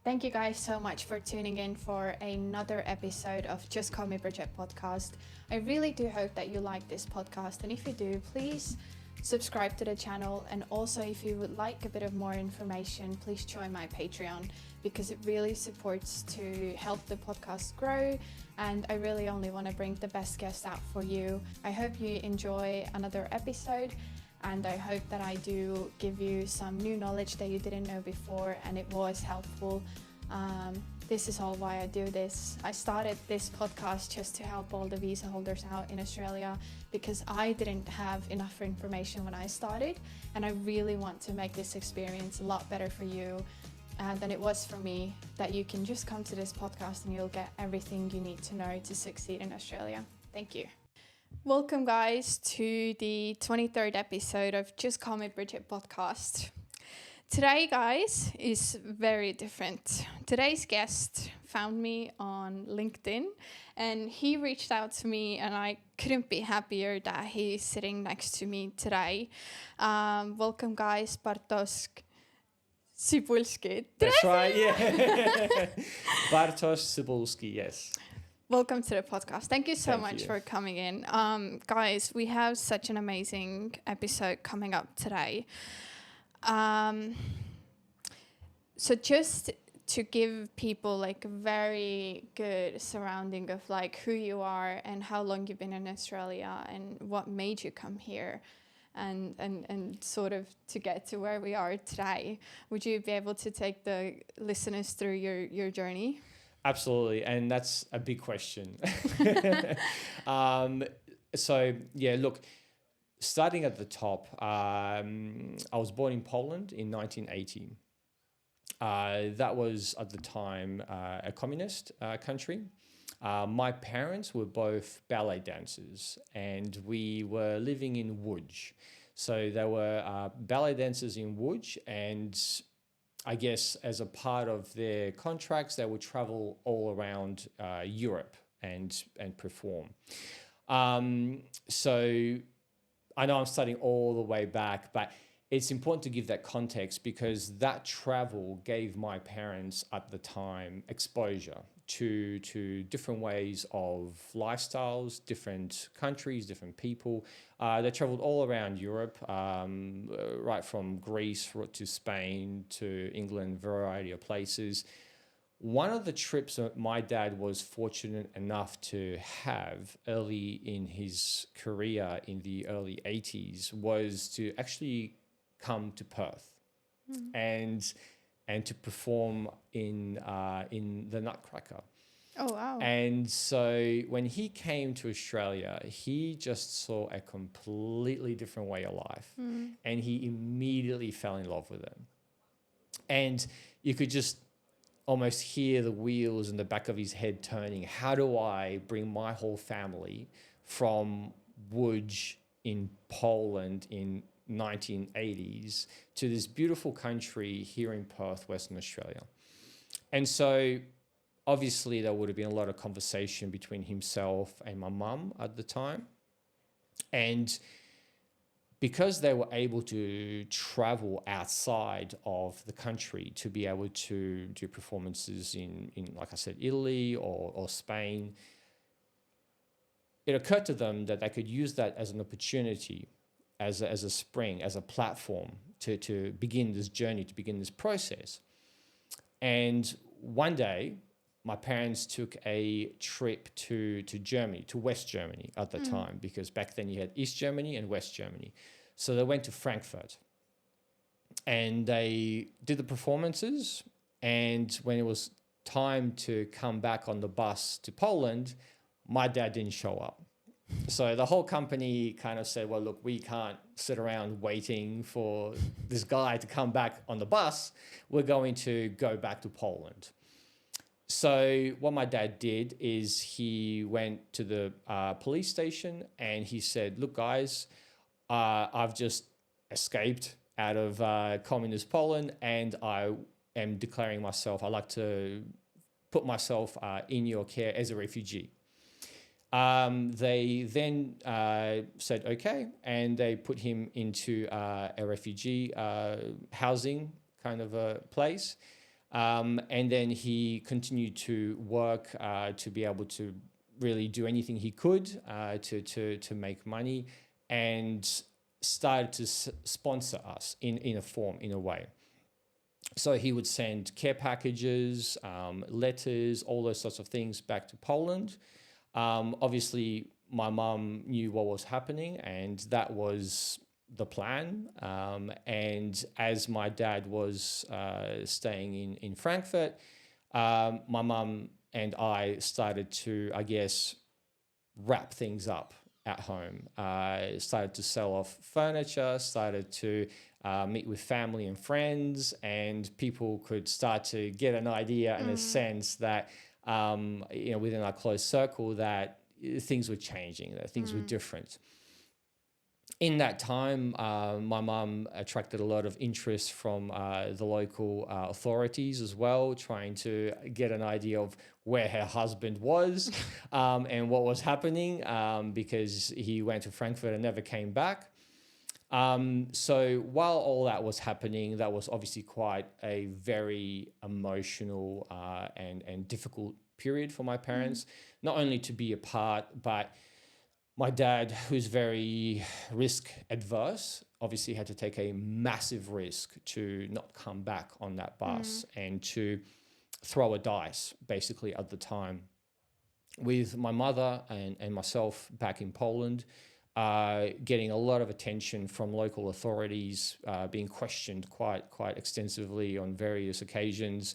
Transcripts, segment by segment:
Thank you guys so much for tuning in for another episode of Just Call Me Bridget podcast. I really do hope that you like this podcast, and if you do, please subscribe to the channel, and also if you would like a bit of more information, please join my Patreon because it really supports to help the podcast grow, and I really only want to bring the best guests out for you. I hope you enjoy another episode, and I hope that I do give you some new knowledge that you didn't know before and it was helpful. This is all why I do this. I started this podcast just to help all the visa holders out in Australia because I didn't have enough information when I started, and I really want to make this experience a lot better for you than it was for me, that you can just come to this podcast and you'll get everything you need to know to succeed in Australia. Thank you. Welcome guys to the 23rd episode of Just Call Me Bridget podcast. Today, guys, is very different. Today's guest found me on LinkedIn and he reached out to me, and I couldn't be happier that he's sitting next to me today. Welcome, guys, Bartosz Cybulski. That's right, yeah. Bartosz Cybulski, yes. Welcome to the podcast. Thank you so much you. for coming in. Guys, we have such an amazing episode coming up today. So just to give people like a very good surrounding of like who you are and how long you've been in Australia and what made you come here and sort of to get to where we are today, would you be able to take the listeners through your journey? Absolutely, and that's a big question. So, yeah, look, starting at the top, I was born in Poland in 1980. That was, at the time, a communist country. My parents were both ballet dancers, and we were living in Łódź. So they were ballet dancers in Łódź, and I guess as a part of their contracts, they would travel all around Europe and perform. So I know I'm studying all the way back, but it's important to give that context because that travel gave my parents at the time exposure to different ways of lifestyles, different countries, different people. They traveled all around Europe, right from Greece to Spain to England, variety of places. One of the trips that my dad was fortunate enough to have early in his career in the early 80s was to actually come to Perth and to perform in the Nutcracker. Oh, wow. And so when he came to Australia, he just saw a completely different way of life, and he immediately fell in love with it. And you could just almost hear the wheels in the back of his head turning. How do I bring my whole family from Łódź in Poland in 1980s to this beautiful country here in Perth, Western Australia? And so obviously there would have been a lot of conversation between himself and my mum at the time. And because they were able to travel outside of the country to be able to do performances in like I said, Italy or Spain, it occurred to them that they could use that as an opportunity, as a spring, as a platform to begin this journey, to begin this process. And one day, my parents took a trip to Germany, to West Germany at the time, because back then you had East Germany and West Germany. So they went to Frankfurt and they did the performances. And when it was time to come back on the bus to Poland, my dad didn't show up. So the whole company kind of said, well, look, we can't sit around waiting for this guy to come back on the bus. We're going to go back to Poland. So what my dad did is he went to the police station and he said, look, guys, I've just escaped out of communist Poland and I am declaring myself, I'd like to put myself in your care as a refugee. They then said, okay, and they put him into a refugee housing kind of a place. And then he continued to work to be able to really do anything he could to make money, and started to sponsor us in a way. So he would send care packages, letters, all those sorts of things back to Poland. Obviously, my mum knew what was happening, and that was the plan. And as my dad was staying in Frankfurt, my mum and I started to, I guess, wrap things up at home. Started to sell off furniture, started to meet with family and friends, and people could start to get an idea and a sense that, within our close circle, that things were changing, that things were different. In that time, my mum attracted a lot of interest from the local authorities as well, trying to get an idea of where her husband was and what was happening, because he went to Frankfurt and never came back. So while all that was happening, that was obviously quite a very emotional and difficult period for my parents, not only to be apart, but my dad, who's very risk adverse, obviously had to take a massive risk to not come back on that bus and to throw a dice, basically, at the time, with my mother and myself back in Poland, getting a lot of attention from local authorities, being questioned quite extensively on various occasions,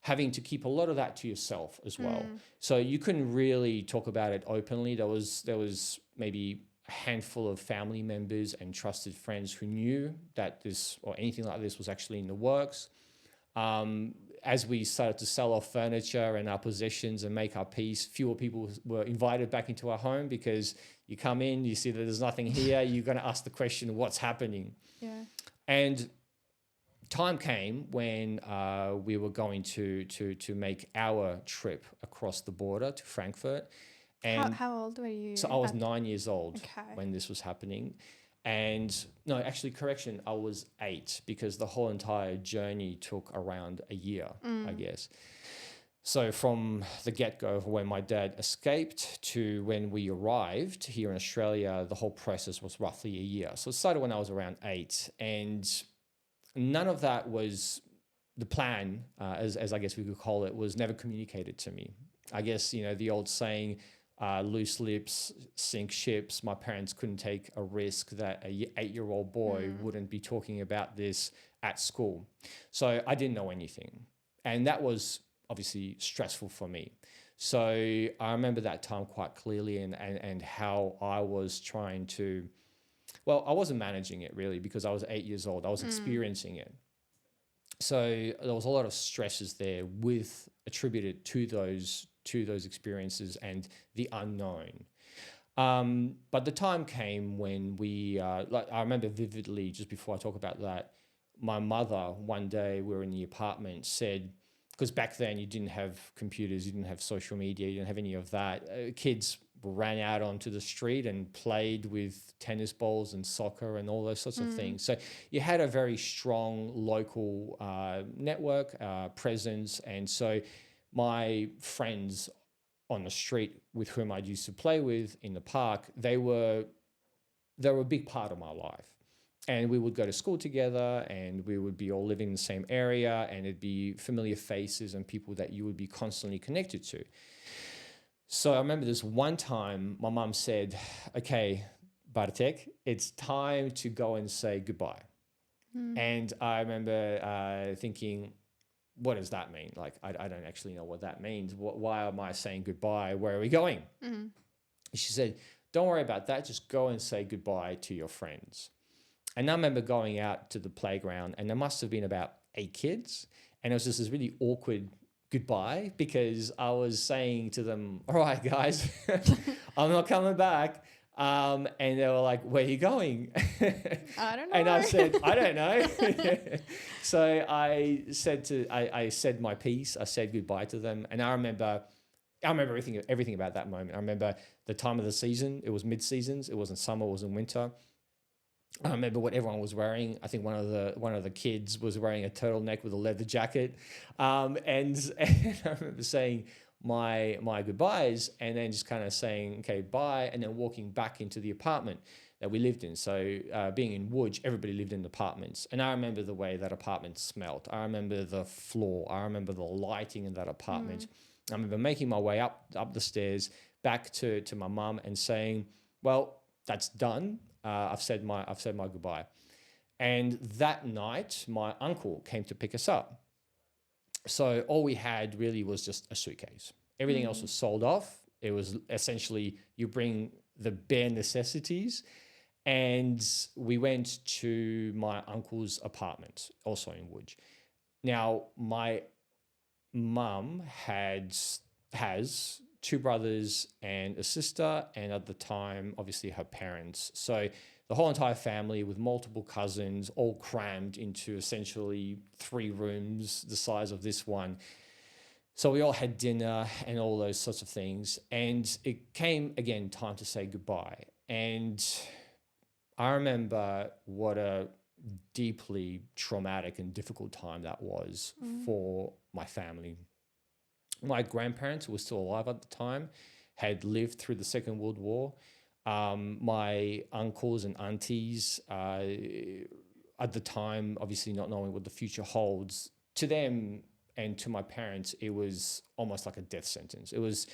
having to keep a lot of that to yourself as well. So you couldn't really talk about it openly. There was maybe a handful of family members and trusted friends who knew that this or anything like this was actually in the works. As we started to sell off furniture and our possessions and make our peace, fewer people were invited back into our home, because you come in, you see that there's nothing here, you're going to ask the question, what's happening? Yeah. And time came when we were going to make our trip across the border to Frankfurt. And how old were you? so I was 9 years old Okay. when this was happening. And no, actually, correction, I was 8, because the whole entire journey took around a year, I guess. So from the get-go of when my dad escaped to when we arrived here in Australia, the whole process was roughly a year. So it started when I was around 8, and none of that was the plan, as I guess we could call it, was never communicated to me. I guess, the old saying, loose lips sink ships. My parents couldn't take a risk that a 8-year-old boy wouldn't be talking about this at school. So I didn't know anything. And that was obviously stressful for me. So I remember that time quite clearly, and how I was trying to, well, I wasn't managing it really, because I was 8 years old. I was experiencing it. So there was a lot of stresses there attributed to those experiences and the unknown. But the time came when I remember vividly, just before I talk about that, my mother, one day we were in the apartment, said, because back then you didn't have computers, you didn't have social media, you didn't have any of that. Kids ran out onto the street and played with tennis balls and soccer and all those sorts of things. So you had a very strong local network presence. And so my friends on the street with whom I used to play with in the park, they were a big part of my life. And we would go to school together, and we would be all living in the same area, and it'd be familiar faces and people that you would be constantly connected to. So I remember this one time my mum said, okay, Bartek, it's time to go and say goodbye. And I remember thinking, what does that mean? Like, I don't actually know what that means. Why am I saying goodbye? Where are we going? She said, don't worry about that. Just go and say goodbye to your friends. And I remember going out to the playground, and there must have been about 8 kids. And it was just this really awkward goodbye, because I was saying to them, all right, guys, I'm not coming back. And they were like, where are you going? I don't know. And I said, I don't know. So I said my piece. I said goodbye to them. And I remember everything about that moment. I remember the time of the season. It was mid-seasons. It wasn't summer. It wasn't winter. I remember what everyone was wearing. I think one of the kids was wearing a turtleneck with a leather jacket, and I remember saying my goodbyes, and then just kind of saying okay bye, and then walking back into the apartment that we lived in. So being in Woodge, everybody lived in apartments, and I remember the way that apartment smelt. I remember the floor. I remember the lighting in that apartment. I remember making my way up the stairs back to my mum and saying, well, that's done. I've said my goodbye. And that night, my uncle came to pick us up. So all we had really was just a suitcase. Everything else was sold off. It was essentially you bring the bare necessities. And we went to my uncle's apartment, also in Woodge. Now, my mum has two brothers and a sister, and at the time, obviously her parents. So the whole entire family with multiple cousins, all crammed into essentially 3 rooms the size of this one. So we all had dinner and all those sorts of things. And it came, again, time to say goodbye. And I remember what a deeply traumatic and difficult time that was for my family. My grandparents, who were still alive at the time, had lived through the Second World War. My uncles and aunties, at the time, obviously not knowing what the future holds, to them and to my parents, it was almost like a death sentence. It was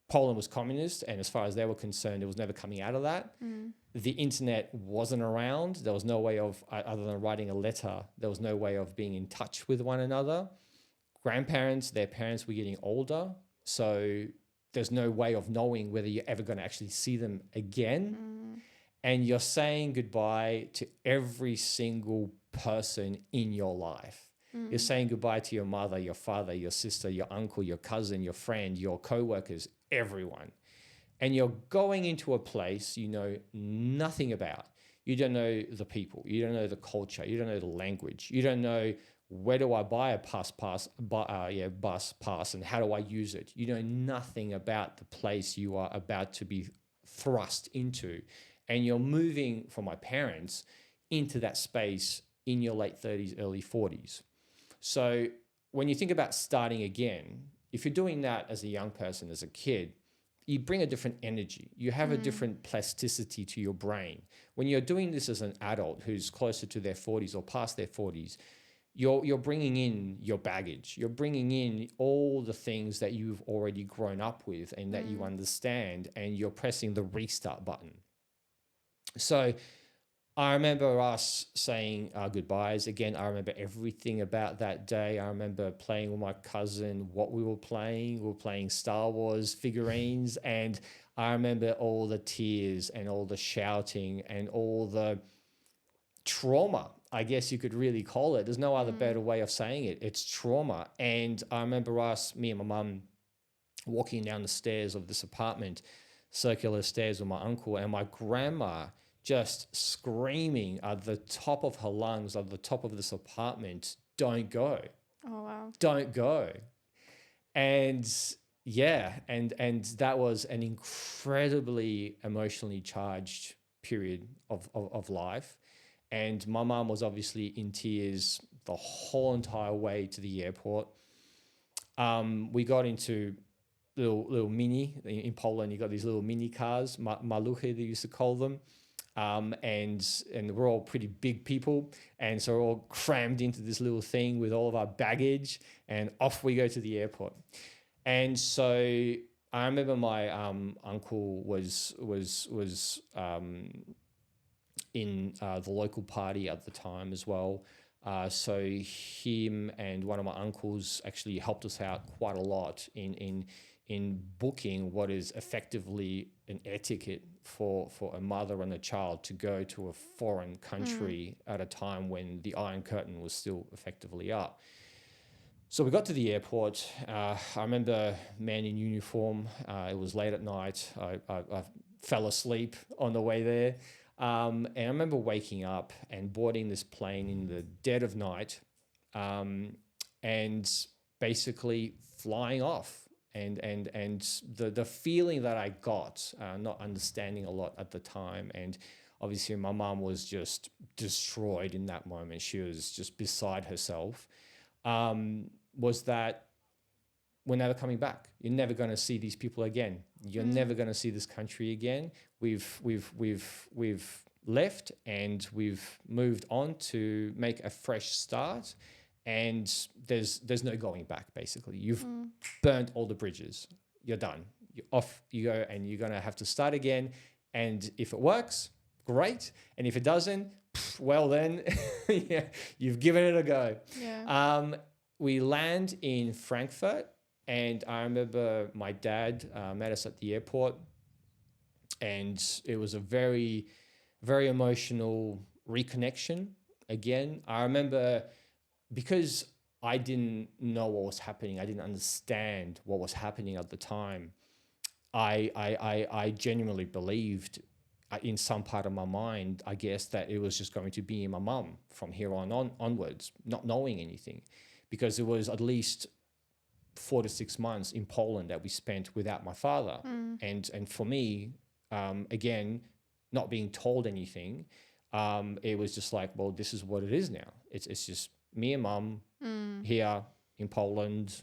Poland was communist, and as far as they were concerned, it was never coming out of that. The internet wasn't around. There was no way of, other than writing a letter, there was no way of being in touch with one another. Grandparents, their parents were getting older, so there's no way of knowing whether you're ever going to actually see them again. And you're saying goodbye to every single person in your life. You're saying goodbye to your mother, your father, your sister, your uncle, your cousin, your friend, your co-workers, everyone. And you're going into a place you know nothing about. You don't know the people. You don't know the culture. You don't know the language. You don't know where do I buy a bus pass and how do I use it? You know nothing about the place you are about to be thrust into. And you're moving, for my parents, into that space in your late 30s, early 40s. So when you think about starting again, if you're doing that as a young person, as a kid, you bring a different energy. You have a different plasticity to your brain. When you're doing this as an adult who's closer to their 40s or past their 40s, you're bringing in your baggage. You're bringing in all the things that you've already grown up with and that you understand, and you're pressing the restart button. So I remember us saying our goodbyes. Again, I remember everything about that day. I remember playing with my cousin, what we were playing. We were playing Star Wars figurines, and I remember all the tears and all the shouting and all the trauma, I guess you could really call it. There's no other better way of saying it. It's trauma. And I remember me and my mum, walking down the stairs of this apartment, circular stairs with my uncle, and my grandma just screaming at the top of her lungs, at the top of this apartment, "Don't go. Oh, wow. Don't go." And yeah, and that was an incredibly emotionally charged period of life. And my mum was obviously in tears the whole entire way to the airport. We got into little mini, in Poland, you got these little mini cars, maluchy they used to call them. And we're all pretty big people. And so we're all crammed into this little thing with all of our baggage, and off we go to the airport. And so I remember my uncle was in the local party at the time as well. So him and one of my uncles actually helped us out quite a lot in booking what is effectively an air ticket for a mother and a child to go to a foreign country at a time when the Iron Curtain was still effectively up. So we got to the airport. I remember a man in uniform. It was late at night. I fell asleep on the way there. And I remember waking up and boarding this plane in the dead of night, and basically flying off. And the feeling that I got, not understanding a lot at the time, and obviously my mom was just destroyed in that moment. She was just beside herself. Was that we're never coming back. You're never going to see these people again. You're never going to see this country again. We've left and we've moved on to make a fresh start, and there's no going back. Basically, you've burnt all the bridges. You're done. You're off you go, and you're going to have to start again. And if it works, great. And if it doesn't, well then, yeah, you've given it a go. Yeah. We land in Frankfurt, and I remember my dad met us at the airport, and it was a very, very emotional reconnection. Again, I remember, because I didn't know what was happening, I didn't understand what was happening at the time. I genuinely believed, in some part of my mind, I guess, that it was just going to be my mum from here onwards, not knowing anything, because it was at least 4 to 6 months in Poland that we spent without my father. And for me, again, not being told anything, it was just like, well, this is what it is now. It's just me and mum here in Poland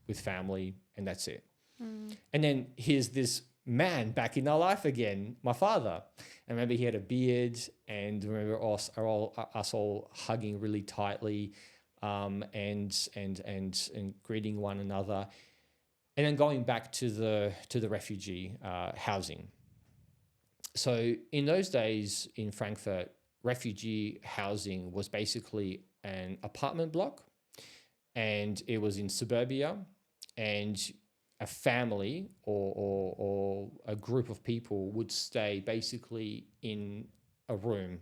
with family, and that's it. And then here's this man back in our life again, my father. I remember he had a beard, and I remember us all hugging really tightly, and greeting one another, and then going back to the refugee housing. So in those days in Frankfurt, refugee housing was basically an apartment block, and it was in suburbia, and a family or a group of people would stay basically in a room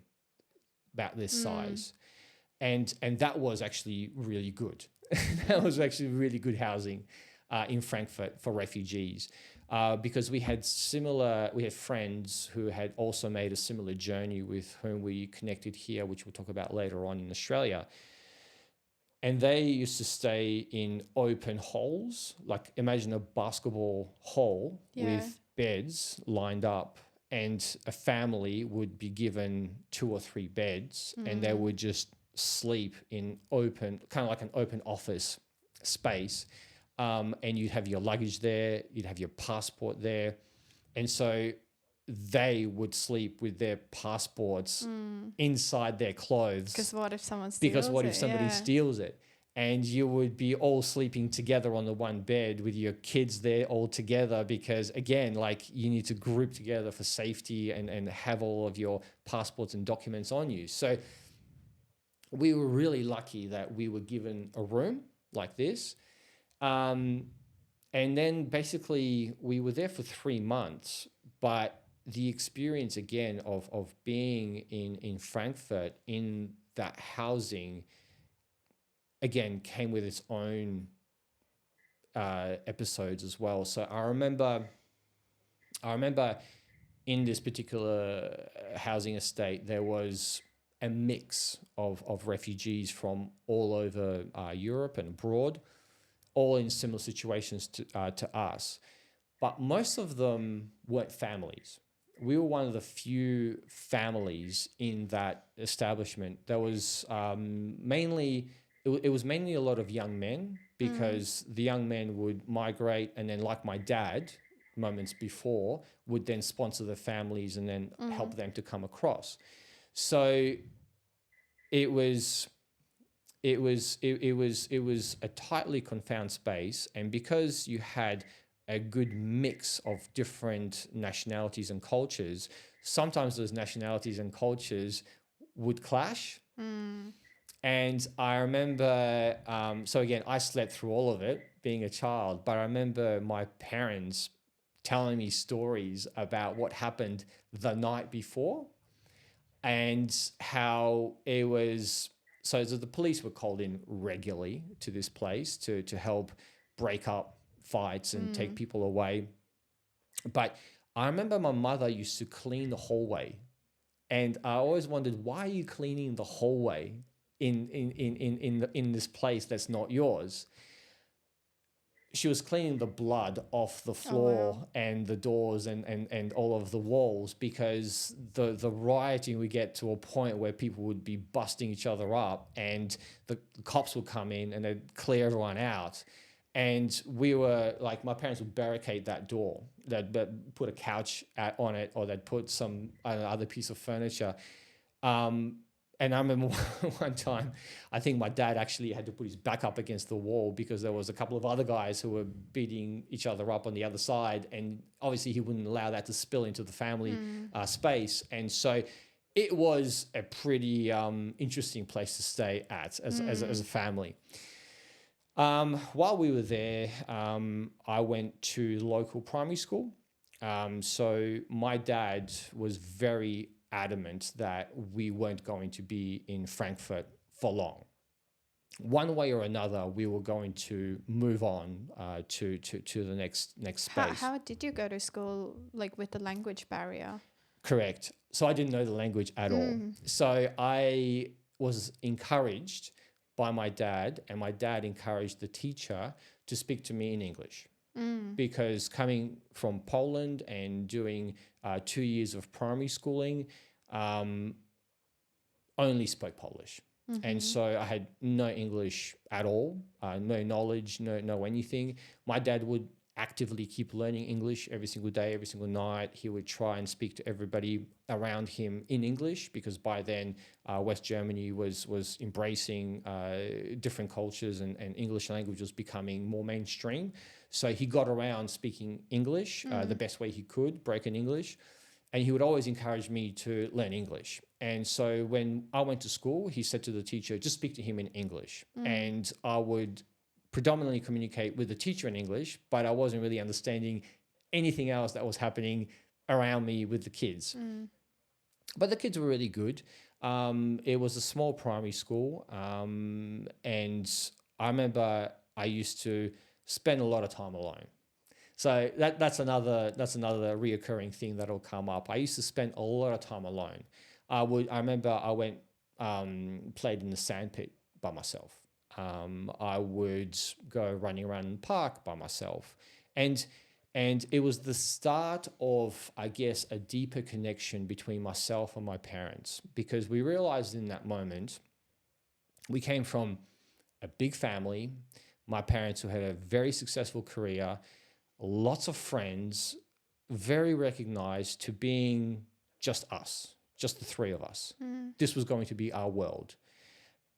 about this size. And that was actually really good. That was actually really good housing in Frankfurt for refugees, because we had friends who had also made a similar journey, with whom we connected here, which we'll talk about later on in Australia. And they used to stay in open halls, like imagine a basketball hall with beds lined up, and a family would be given 2 or 3 beds, and they would just sleep in open, kind of like an open office space. And you'd have your luggage there, you'd have your passport there. And so they would sleep with their passports inside their clothes. Because what if someone steals Because what it? if somebody steals it? And you would be all sleeping together on the one bed with your kids there all together, because again, like, you need to group together for safety and have all of your passports and documents on you. So we were really lucky that we were given a room like this. And then basically we were there for 3 months, but the experience again of being in Frankfurt in that housing again came with its own episodes as well. So I remember in this particular housing estate, there was a mix of refugees from all over Europe and abroad, all in similar situations to us. But most of them weren't families. We were one of the few families in that establishment. There was mainly a lot of young men, because the young men would migrate, and then, like my dad moments before, would then sponsor the families and then help them to come across. So it was a tightly confined space, and because you had a good mix of different nationalities and cultures, sometimes those nationalities and cultures would clash. And I remember, so again, I slept through all of it being a child, but I remember my parents telling me stories about what happened the night before, and how it was. So the police were called in regularly to this place to help break up fights and take people away. But I remember my mother used to clean the hallway, and I always wondered, why are you cleaning the hallway in this place that's not yours? she was cleaning the blood off the floor and the doors and all of the walls, because the rioting would get to a point where people would be busting each other up, and the cops would come in and they'd clear everyone out. And we were like, my parents would barricade that door. They'd put a couch on it, or they'd put some other piece of furniture. And I remember one time, I think my dad actually had to put his back up against the wall because there was a couple of other guys who were beating each other up on the other side. And obviously he wouldn't allow that to spill into the family space. And so it was a pretty interesting place to stay at as a family. While we were there, I went to local primary school. So my dad was very adamant that we weren't going to be in Frankfurt for long. One way or another, we were going to move on to the next space. How did you go to school, like with the language barrier? Correct. So I didn't know the language at all. So I was encouraged by my dad, and my dad encouraged the teacher to speak to me in English. Because coming from Poland and doing 2 years of primary schooling, only spoke Polish. And so I had no English at all, no knowledge, no anything. My dad would actively keep learning English every single day, every single night. He would try and speak to everybody around him in English, because by then West Germany was embracing different cultures, and English language was becoming more mainstream. So he got around speaking English the best way he could, broken English. And he would always encourage me to learn English. And so when I went to school, he said to the teacher, just speak to him in English. And I would predominantly communicate with the teacher in English, but I wasn't really understanding anything else that was happening around me with the kids. But the kids were really good. It was a small primary school. And I remember I used to spend a lot of time alone. So that's another reoccurring thing that'll come up. I used to spend a lot of time alone. I remember I went played in the sandpit by myself. I would go running around in the park by myself, and it was the start of, I guess, a deeper connection between myself and my parents, because we realized in that moment we came from a big family. My parents who had a very successful career, lots of friends, very recognized, to being just us, just the three of us. This was going to be our world.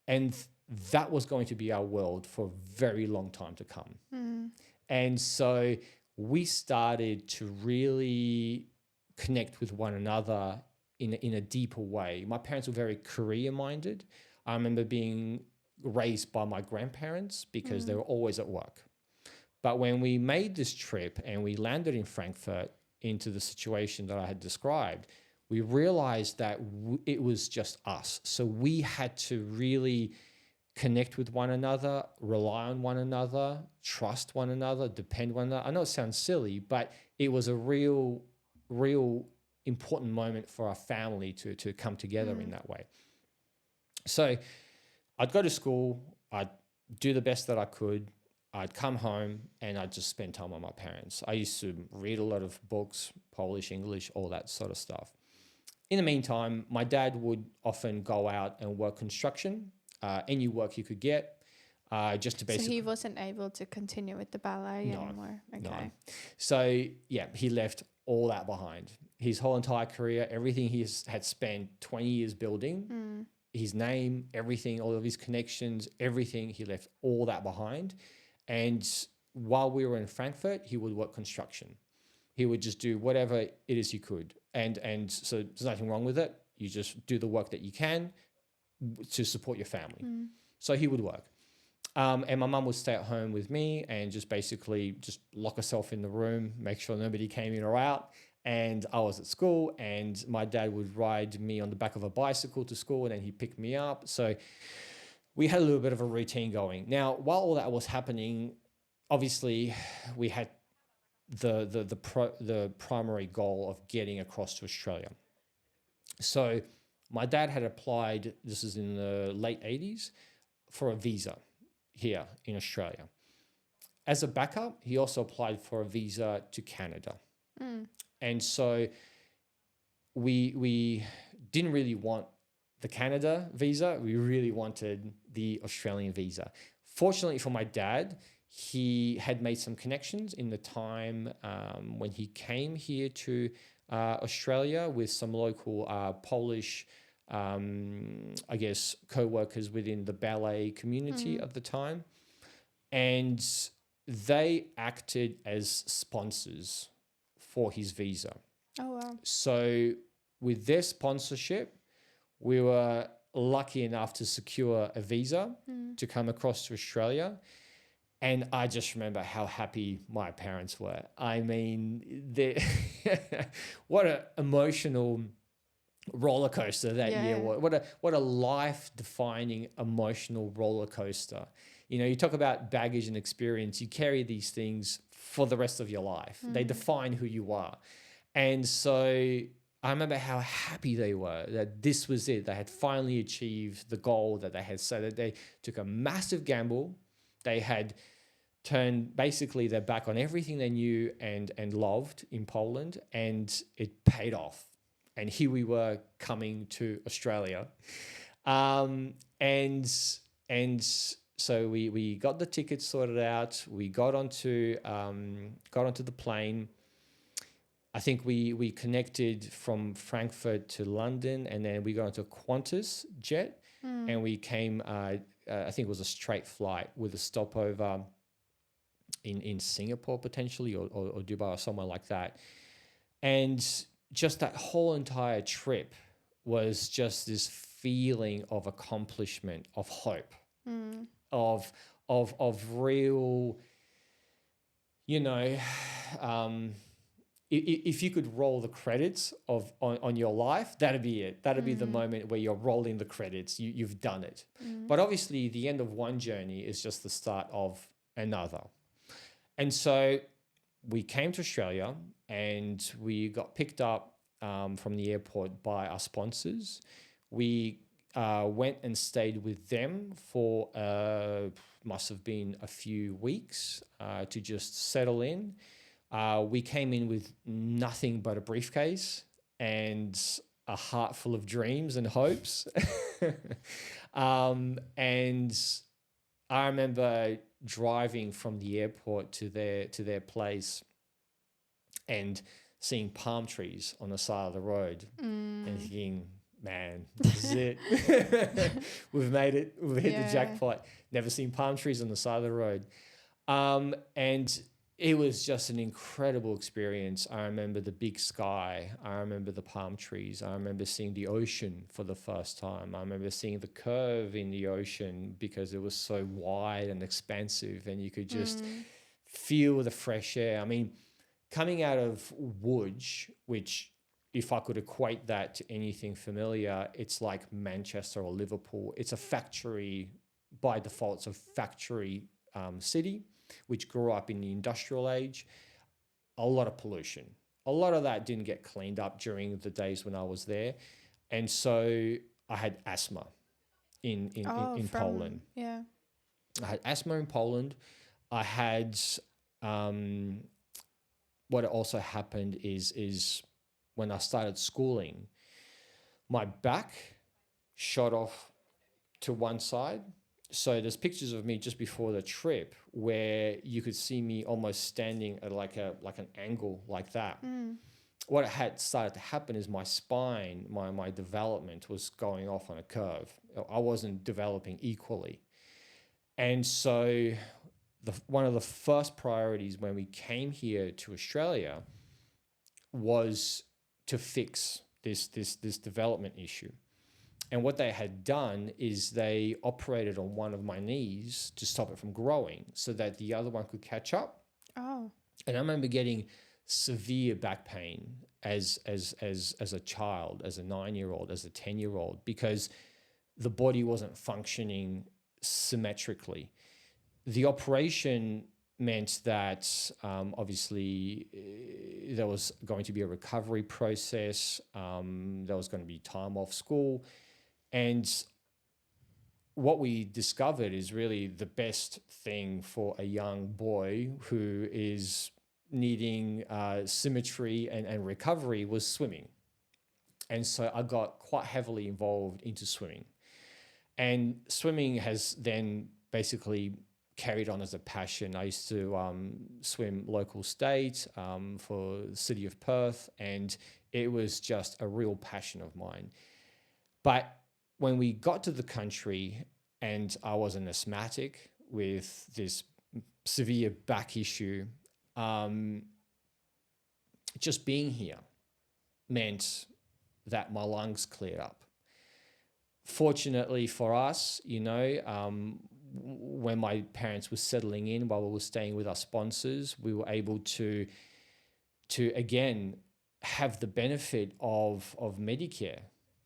And that was going to be our world for a very long time to come. And so we started to really connect with one another in a deeper way. My parents were very career-minded. I remember being raised by my grandparents because they were always at work. But when we made this trip and we landed in Frankfurt into the situation that I had described, we realized that it was just us. So we had to really connect with one another, rely on one another, trust one another, depend on one another. I know it sounds silly, but it was a real important moment for our family to come together in that way. So I'd go to school, I'd do the best that I could, I'd come home, and I'd just spend time with my parents. I used to read a lot of books, Polish, English, all that sort of stuff. In the meantime, my dad would often go out and work construction, any work he could get, just to basically... So he wasn't able to continue with the ballet anymore? Okay. No. So, yeah, he left all that behind. His whole entire career, everything he had spent 20 years building, his name, everything, all of his connections, everything, he left all that behind. And while we were in Frankfurt, he would work construction. He would just do whatever it is he could. And so there's nothing wrong with it. You just do the work that you can to support your family. So he would work. And my mum would stay at home with me and just basically just lock herself in the room, make sure nobody came in or out. And I was at school, and my dad would ride me on the back of a bicycle to school, and then he'd pick me up. So we had a little bit of a routine going. Now, while all that was happening, obviously we had the primary goal of getting across to Australia. So my dad had applied, this is in the late 80s, for a visa here in Australia. as a backup, he also applied for a visa to Canada. And so we didn't really want the Canada visa. We really wanted the Australian visa. Fortunately for my dad, he had made some connections in the time when he came here to Australia with some local Polish, I guess, co-workers within the ballet community at the time. And they acted as sponsors for his visa. Oh, wow. So with their sponsorship, we were lucky enough to secure a visa to come across to Australia. And I just remember how happy my parents were. I mean, what an emotional roller coaster that year was. What a life-defining emotional roller coaster. You know, you talk about baggage and experience. You carry these things for the rest of your life. They define who you are. And so I remember how happy they were that this was it. They had finally achieved the goal that they had set. That they took a massive gamble. They had turned basically their back on everything they knew and loved in Poland, and it paid off. And here we were coming to Australia. And so we got the tickets sorted out. We got onto the plane. I think we connected from Frankfurt to London, and then we got onto a Qantas jet, and we came. I think it was a straight flight with a stopover in Singapore potentially, or Dubai or somewhere like that. And just that whole entire trip was just this feeling of accomplishment, of hope, of real, you know, if you could roll the credits on your life, that'd be it. That'd be the moment where you're rolling the credits. You've done it. But obviously, the end of one journey is just the start of another. And so we came to Australia and we got picked up from the airport by our sponsors. We went and stayed with them for must have been a few weeks to just settle in. We came in with nothing but a briefcase and a heart full of dreams and hopes. And I remember driving from the airport to their place and seeing palm trees on the side of the road and thinking, man, this is it. We've made it. We've hit the jackpot. Never seen palm trees on the side of the road. And it was just an incredible experience. I remember the big sky. I remember the palm trees. I remember seeing the ocean for the first time. I remember seeing the curve in the ocean because it was so wide and expansive, and you could just feel the fresh air. I mean, coming out of Łódź, which if I could equate that to anything familiar, it's like Manchester or Liverpool. It's a factory, by default, it's a factory city, which grew up in the industrial age. A lot of pollution. A lot of that didn't get cleaned up during the days when I was there. And so I had asthma in Poland. Yeah. I had asthma in Poland. I had, what also happened is when I started schooling, my back shot off to one side. So there's pictures of me just before the trip where you could see me almost standing at like an angle like that. What had started to happen is my spine, my development was going off on a curve. I wasn't developing equally. And so one of the first priorities when we came here to Australia was to fix this development issue. And what they had done is they operated on one of my knees to stop it from growing so that the other one could catch up. Oh. And I remember getting severe back pain as a child, as a 9-year-old, as a 10-year-old, because the body wasn't functioning symmetrically. The operation meant that obviously there was going to be a recovery process. There was going to be time off school. And what we discovered is really the best thing for a young boy who is needing symmetry and recovery was swimming. And so I got quite heavily involved into swimming. And swimming has then basically carried on as a passion. I used to swim local state for the city of Perth, and it was just a real passion of mine. But when we got to the country and I was an asthmatic with this severe back issue, just being here meant that my lungs cleared up. Fortunately for us, when my parents were settling in while we were staying with our sponsors, we were able to again have the benefit of Medicare,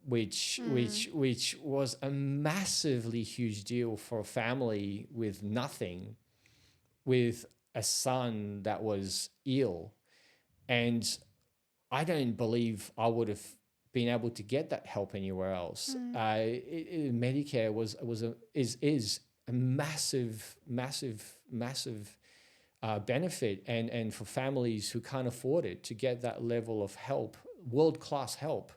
which was a massively huge deal for a family with nothing, with a son that was ill. And I don't believe I would have been able to get that help anywhere else. Medicare is a massive benefit, and for families who can't afford it to get that level of help, world-class help.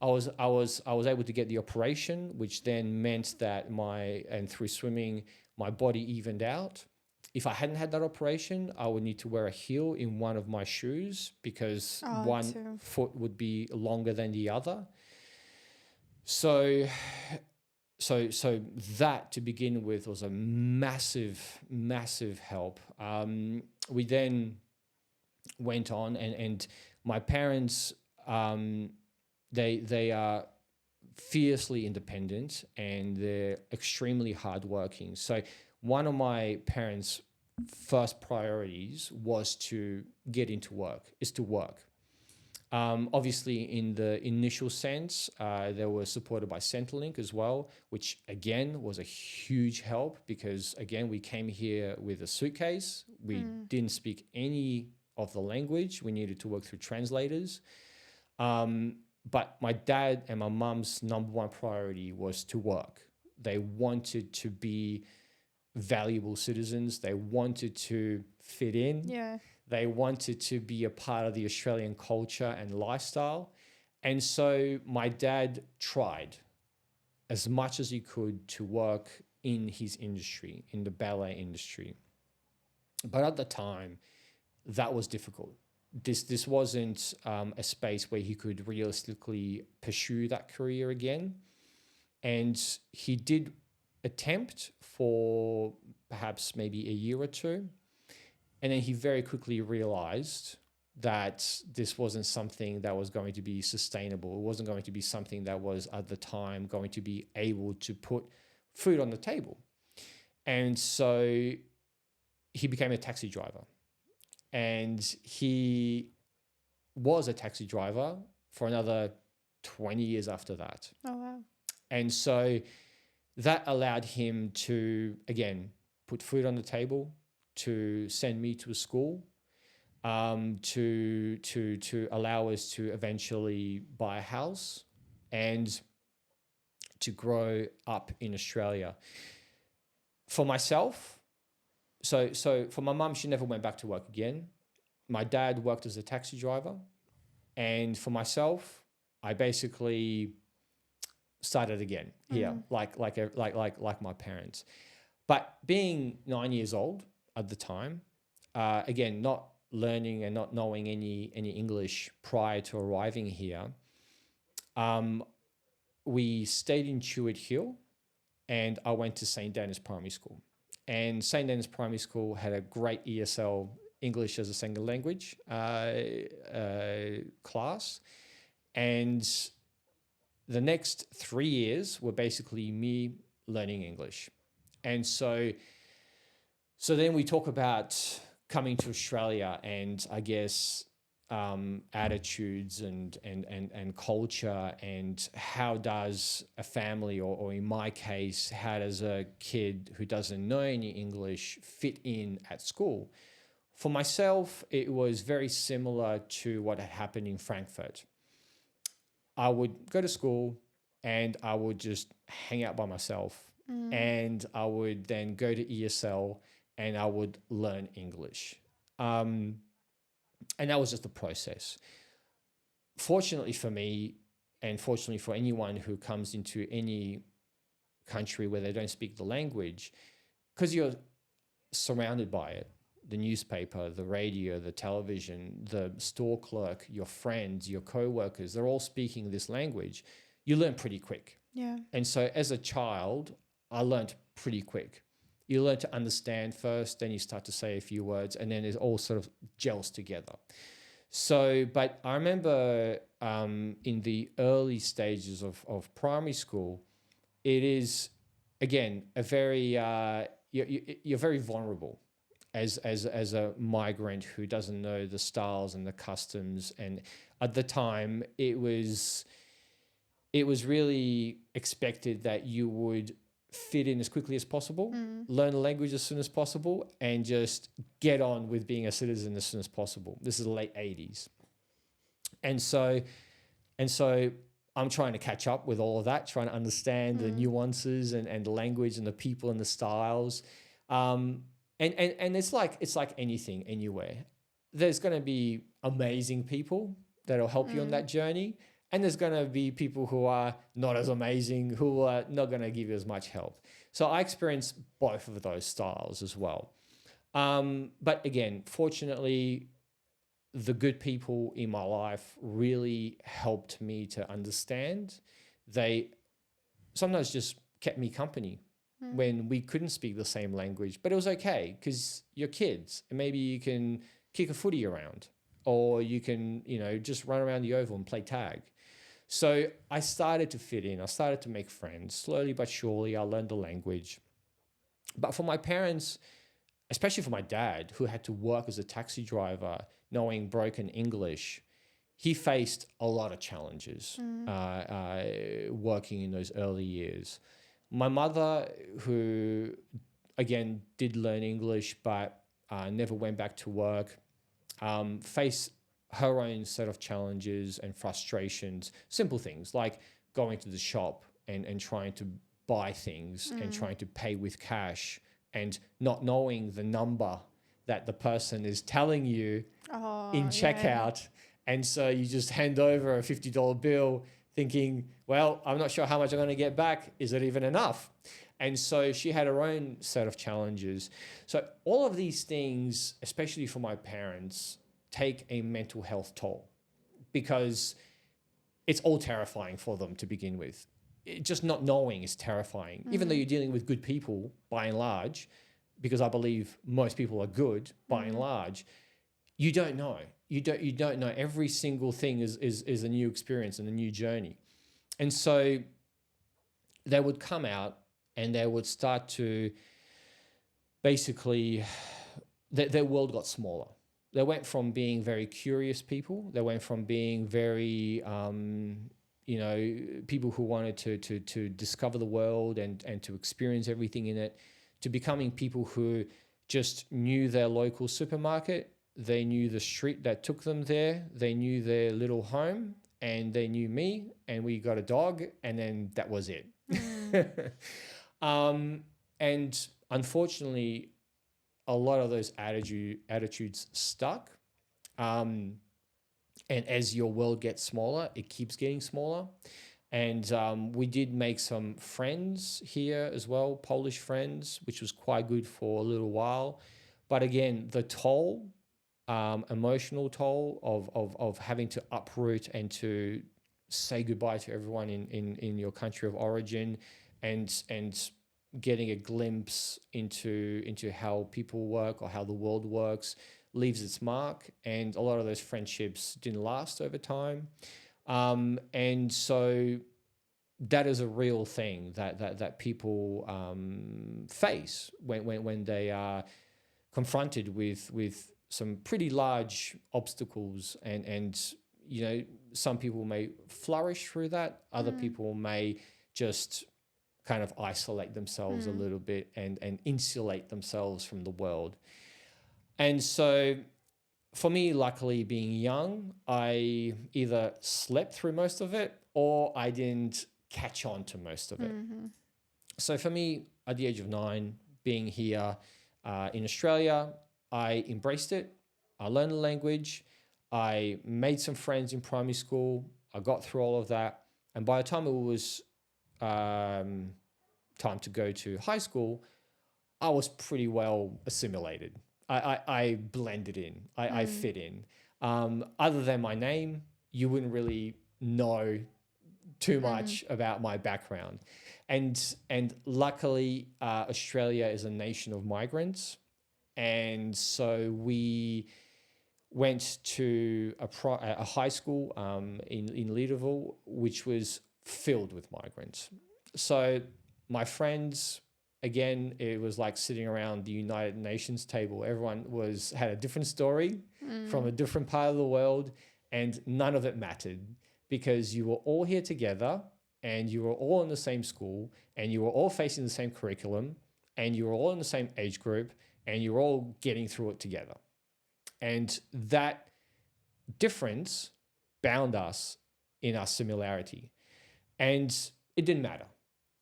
I was able to get the operation, which then meant that through swimming, my body evened out. If I hadn't had that operation, I would need to wear a heel in one of my shoes because one foot would be longer than the other. So that, to begin with, was a massive help. We then went on, and my parents, they are fiercely independent and they're extremely hardworking. So one of my parents' first priorities was to get into work. Obviously, in the initial sense, they were supported by Centrelink as well, which again was a huge help because, again, we came here with a suitcase. We didn't speak any of the language. We needed to work through translators. But my dad and my mum's number one priority was to work. They wanted to be valuable citizens. They wanted to fit in. Yeah. They wanted to be a part of the Australian culture and lifestyle. And so my dad tried as much as he could to work in his industry, in the ballet industry. But at the time, that was difficult. This wasn't a space where he could realistically pursue that career again. And he did attempt for perhaps maybe a year or two. And then he very quickly realized that this wasn't something that was going to be sustainable. It wasn't going to be something that was at the time going to be able to put food on the table. And so he became a taxi driver. And he was a taxi driver for another 20 years after that. Oh, wow. And so that allowed him to, again, put food on the table, to send me to a school, to allow us to eventually buy a house and to grow up in Australia. For myself, so for my mum, she never went back to work again. My dad worked as a taxi driver. And for myself, I basically started again here, like my parents. But being 9 years old at the time, again, not learning and not knowing any English prior to arriving here, we stayed in Chewett Hill, and I went to St. Dennis Primary School. And St. Dennis Primary School had a great ESL, English as a second language class. And the next 3 years were basically me learning English. And so then we talk about coming to Australia and, I guess, attitudes and culture, and how does a family, or in my case, how does a kid who doesn't know any English fit in at school? For myself, it was very similar to what had happened in Frankfurt. I would go to school and I would just hang out by myself and I would then go to ESL and I would learn English. And that was just the process. Fortunately for me, and fortunately for anyone who comes into any country where they don't speak the language, because you're surrounded by it, the newspaper, the radio, the television, the store clerk, your friends, your co-workers, they're all speaking this language, you learn pretty quick. Yeah. And so as a child, I learned pretty quick. You learn to understand first, then you start to say a few words, and then it all sort of gels together. So, but I remember in the early stages of primary school, it is, again, a very, you're very vulnerable as a migrant who doesn't know the styles and the customs. And at the time, it was really expected that you would fit in as quickly as possible, learn the language as soon as possible, and just get on with being a citizen as soon as possible. This is the late 80s. And so I'm trying to catch up with all of that, trying to understand the nuances and the language and the people and the styles. And it's like anything, anywhere. There's going to be amazing people that'll help you on that journey. And there's going to be people who are not as amazing, who are not going to give you as much help. So I experienced both of those styles as well. But again, fortunately, the good people in my life really helped me to understand. They sometimes just kept me company when we couldn't speak the same language. But it was okay because you're kids and maybe you can kick a footy around or you can, just run around the oval and play tag. So I started to fit in. I started to make friends. Slowly but surely, I learned the language. But for my parents, especially for my dad, who had to work as a taxi driver, knowing broken English, he faced a lot of challenges working in those early years. My mother, who, again, did learn English but never went back to work, faced her own set of challenges and frustrations, simple things like going to the shop and trying to buy things and trying to pay with cash and not knowing the number that the person is telling you in checkout. Yeah. And so you just hand over a $50 bill thinking, well, I'm not sure how much I'm going to get back. Is it even enough? And so she had her own set of challenges. So all of these things, especially for my parents, take a mental health toll because it's all terrifying for them to begin with. Just not knowing is terrifying, even though you're dealing with good people by and large, because I believe most people are good by and large. You don't know. You don't know. Every single thing is a new experience and a new journey. And so they would come out and they would start to basically, their world got smaller. They went from being very curious people. They went from being very, people who wanted to discover the world and to experience everything in it, to becoming people who just knew their local supermarket. They knew the street that took them there. They knew their little home, and they knew me, and we got a dog, and then that was it. And unfortunately, a lot of those attitudes stuck. And as your world gets smaller, it keeps getting smaller. And we did make some friends here as well, Polish friends, which was quite good for a little while. But again, the toll, emotional toll of having to uproot and to say goodbye to everyone in your country of origin and getting a glimpse into how people work or how the world works leaves its mark. And a lot of those friendships didn't last over time. And so that is a real thing that people face when they are confronted with some pretty large obstacles, and some people may flourish through that. Other people may just kind of isolate themselves a little bit and insulate themselves from the world. And so for me, luckily, being young, I either slept through most of it or I didn't catch on to most of it. So for me, at the age of 9, being here in Australia, I embraced it. I learned the language. I made some friends in primary school. I got through all of that. And by the time it was time to go to high school, I was pretty well assimilated. I blended in. I fit in. Other than my name, you wouldn't really know too much about my background. And luckily, Australia is a nation of migrants. And so we went to a high school in Leaderville, which was filled with migrants. So my friends, again, it was like sitting around the United Nations table. Everyone had a different story from a different part of the world, and none of it mattered because you were all here together and you were all in the same school and you were all facing the same curriculum and you were all in the same age group and you were all getting through it together. And that difference bound us in our similarity. And it didn't matter.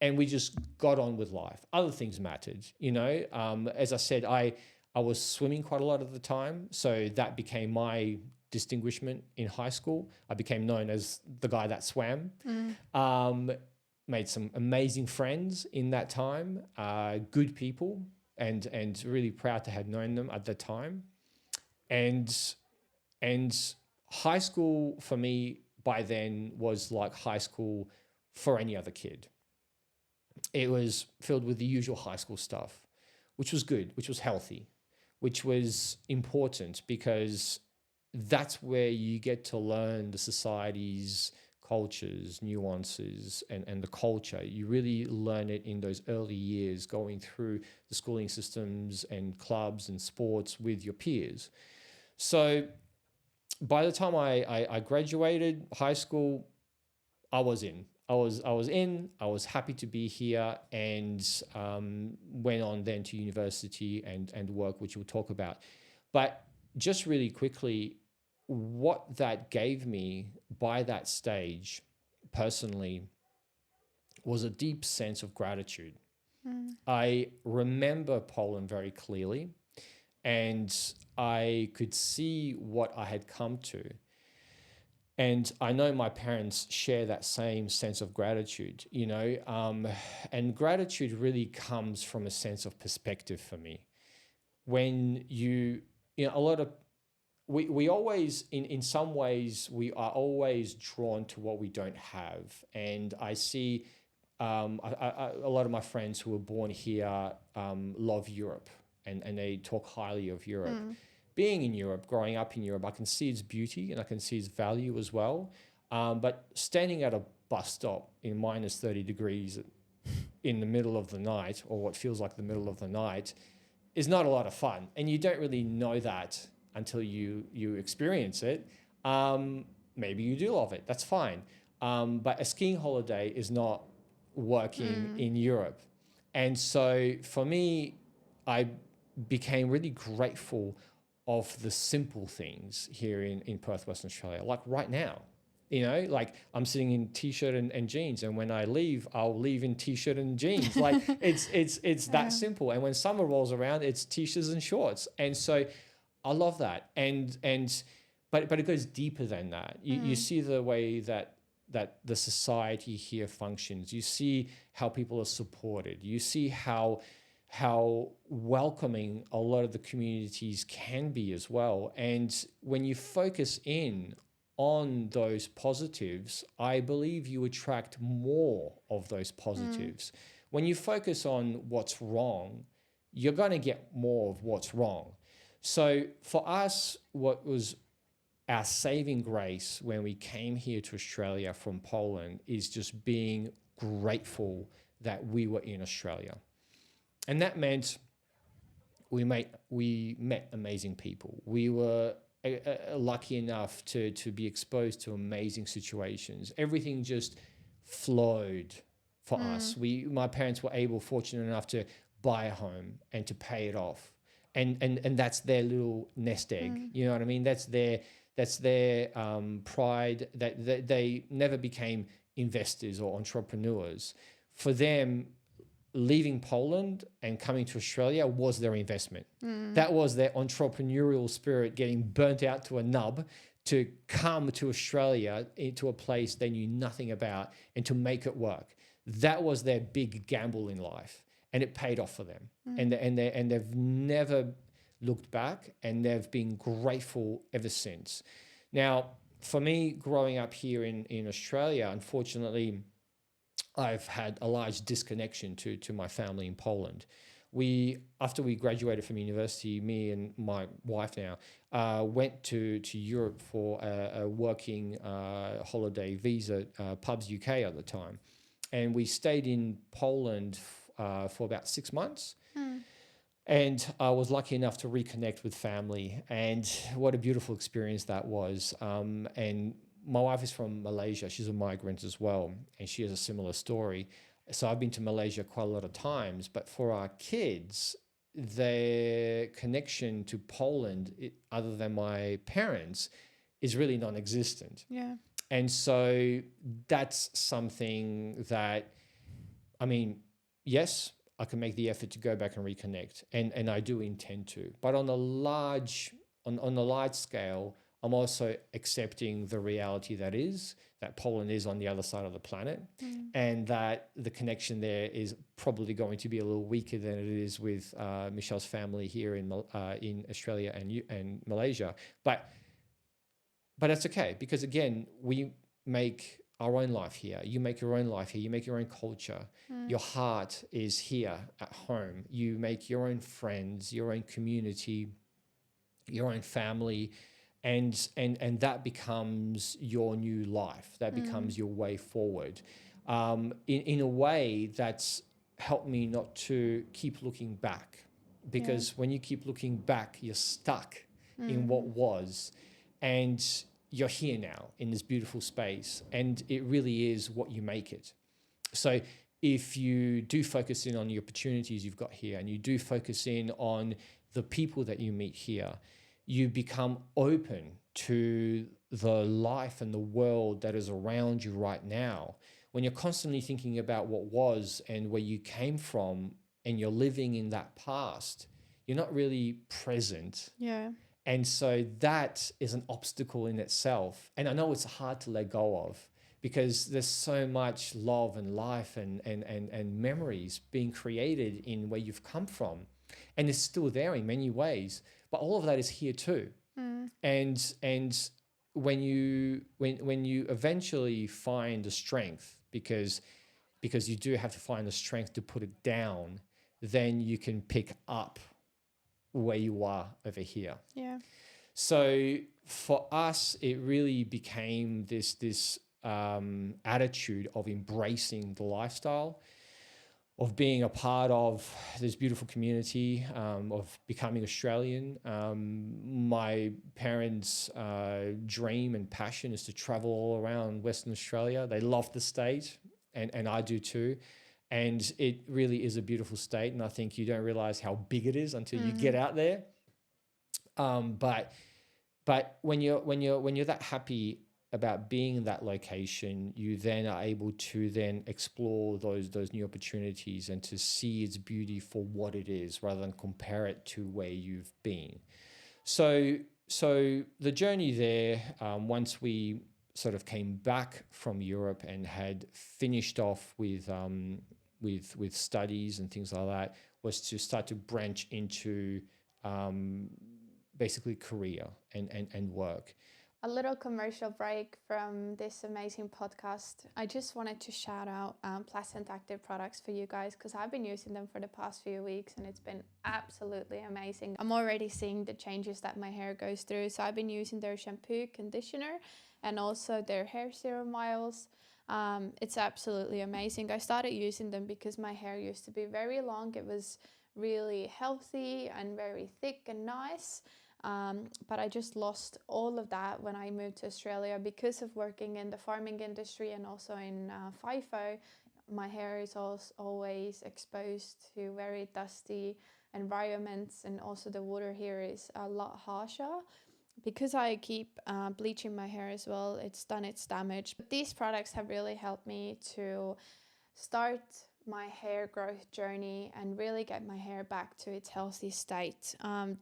And we just got on with life. Other things mattered, you know. As I said, I was swimming quite a lot at the time. So that became my distinguishment in high school. I became known as the guy that swam. Made some amazing friends in that time, good people, and really proud to have known them at the time. And high school for me by then was like high school for any other kid. It was filled with the usual high school stuff, which was good, which was healthy, which was important because that's where you get to learn the society's cultures, nuances, and the culture. You really learn it in those early years, going through the schooling systems and clubs and sports with your peers. So by the time I graduated high school, I was in. I was happy to be here, and went on then to university and work, which we'll talk about. But just really quickly, what that gave me by that stage personally was a deep sense of gratitude. I remember Poland very clearly, and I could see what I had come to. And I know my parents share that same sense of gratitude, you know, and gratitude really comes from a sense of perspective for me. When a lot of, we always, in some ways, we are always drawn to what we don't have. And I see a lot of my friends who were born here love Europe, and they talk highly of Europe. Being in Europe, growing up in Europe, I can see its beauty and I can see its value as well. But standing at a bus stop in minus 30 degrees in the middle of the night, or what feels like the middle of the night, is not a lot of fun. And you don't really know that until you experience it. Maybe you do love it, that's fine. But a skiing holiday is not working in Europe. And so for me, I became really grateful of the simple things here in Perth, Western Australia. Like right now, you know, like I'm sitting in t-shirt and jeans, and when I leave, I'll leave in t-shirt and jeans. Like it's that simple. And when summer rolls around, it's t-shirts and shorts. And so I love that. But it goes deeper than that. You see the way that the society here functions. You see how people are supported. You see how welcoming a lot of the communities can be as well. And when you focus in on those positives, I believe you attract more of those positives. When you focus on what's wrong, you're going to get more of what's wrong. So for us, what was our saving grace when we came here to Australia from Poland is just being grateful that we were in Australia. And that meant we met amazing people. We were lucky enough to be exposed to amazing situations. Everything just flowed for us. My parents were fortunate enough to buy a home and to pay it off. And that's their little nest egg. You know what I mean? That's their pride, that they never became investors or entrepreneurs. For them, leaving Poland and coming to Australia was their investment. That was their entrepreneurial spirit getting burnt out to a nub to come to Australia, into a place they knew nothing about, and to make it work. That was their big gamble in life, and it paid off for them. And they've never looked back, and they've been grateful ever since. Now, for me, growing up here in Australia, unfortunately, I've had a large disconnection to my family in Poland. After we graduated from university, me and my wife now went to Europe for a working holiday visa, Pubs UK at the time. And we stayed in Poland for about 6 months. And I was lucky enough to reconnect with family. And what a beautiful experience that was. And my wife is from Malaysia. She's a migrant as well, and she has a similar story. So I've been to Malaysia quite a lot of times, but for our kids, their connection to Poland, other than my parents, is really non-existent. Yeah. And so that's something that, I mean, yes, I can make the effort to go back and reconnect, and I do intend to. But on a large scale, I'm also accepting the reality that Poland is on the other side of the planet, and that the connection there is probably going to be a little weaker than it is with Michelle's family here in Australia and Malaysia. But that's okay, because again, we make our own life here. You make your own life here. You make your own culture. Your heart is here at home. You make your own friends, your own community, your own family. And that becomes your new life. That becomes your way forward. In a way that's helped me not to keep looking back, because when you keep looking back, you're stuck in what was, and you're here now in this beautiful space, and it really is what you make it. So if you do focus in on the opportunities you've got here, and you do focus in on the people that you meet here, you become open to the life and the world that is around you right now. When you're constantly thinking about what was and where you came from, and you're living in that past, you're not really present. Yeah. And so that is an obstacle in itself. And I know it's hard to let go of, because there's so much love and life and memories being created in where you've come from. And it's still there in many ways. But all of that is here too. And when you eventually find the strength, because you do have to find the strength to put it down, then you can pick up where you are over here. Yeah. So for us, it really became this attitude of embracing the lifestyle, of being a part of this beautiful community, of becoming Australian. My parents' dream and passion is to travel all around Western Australia. They love the state, and I do too. And it really is a beautiful state, and I think you don't realize how big it is until you get out there. But when you're that happy about being in that location, you then are able to then explore those new opportunities and to see its beauty for what it is, rather than compare it to where you've been. So the journey there, once we sort of came back from Europe and had finished off with studies and things like that, was to start to branch into basically career and work. A little commercial break from this amazing podcast. I just wanted to shout out Pleasant Active products for you guys, because I've been using them for the past few weeks and it's been absolutely amazing. I'm already seeing the changes that my hair goes through. So I've been using their shampoo, conditioner, and also their hair serum oils. It's absolutely amazing. I started using them because my hair used to be very long. It was really healthy and very thick and nice. But I just lost all of that when I moved to Australia because of working in the farming industry and also in FIFO. My hair is always exposed to very dusty environments, and also the water here is a lot harsher. Because I keep bleaching my hair as well, it's done its damage. But these products have really helped me to start my hair growth journey and really get my hair back to its healthy state.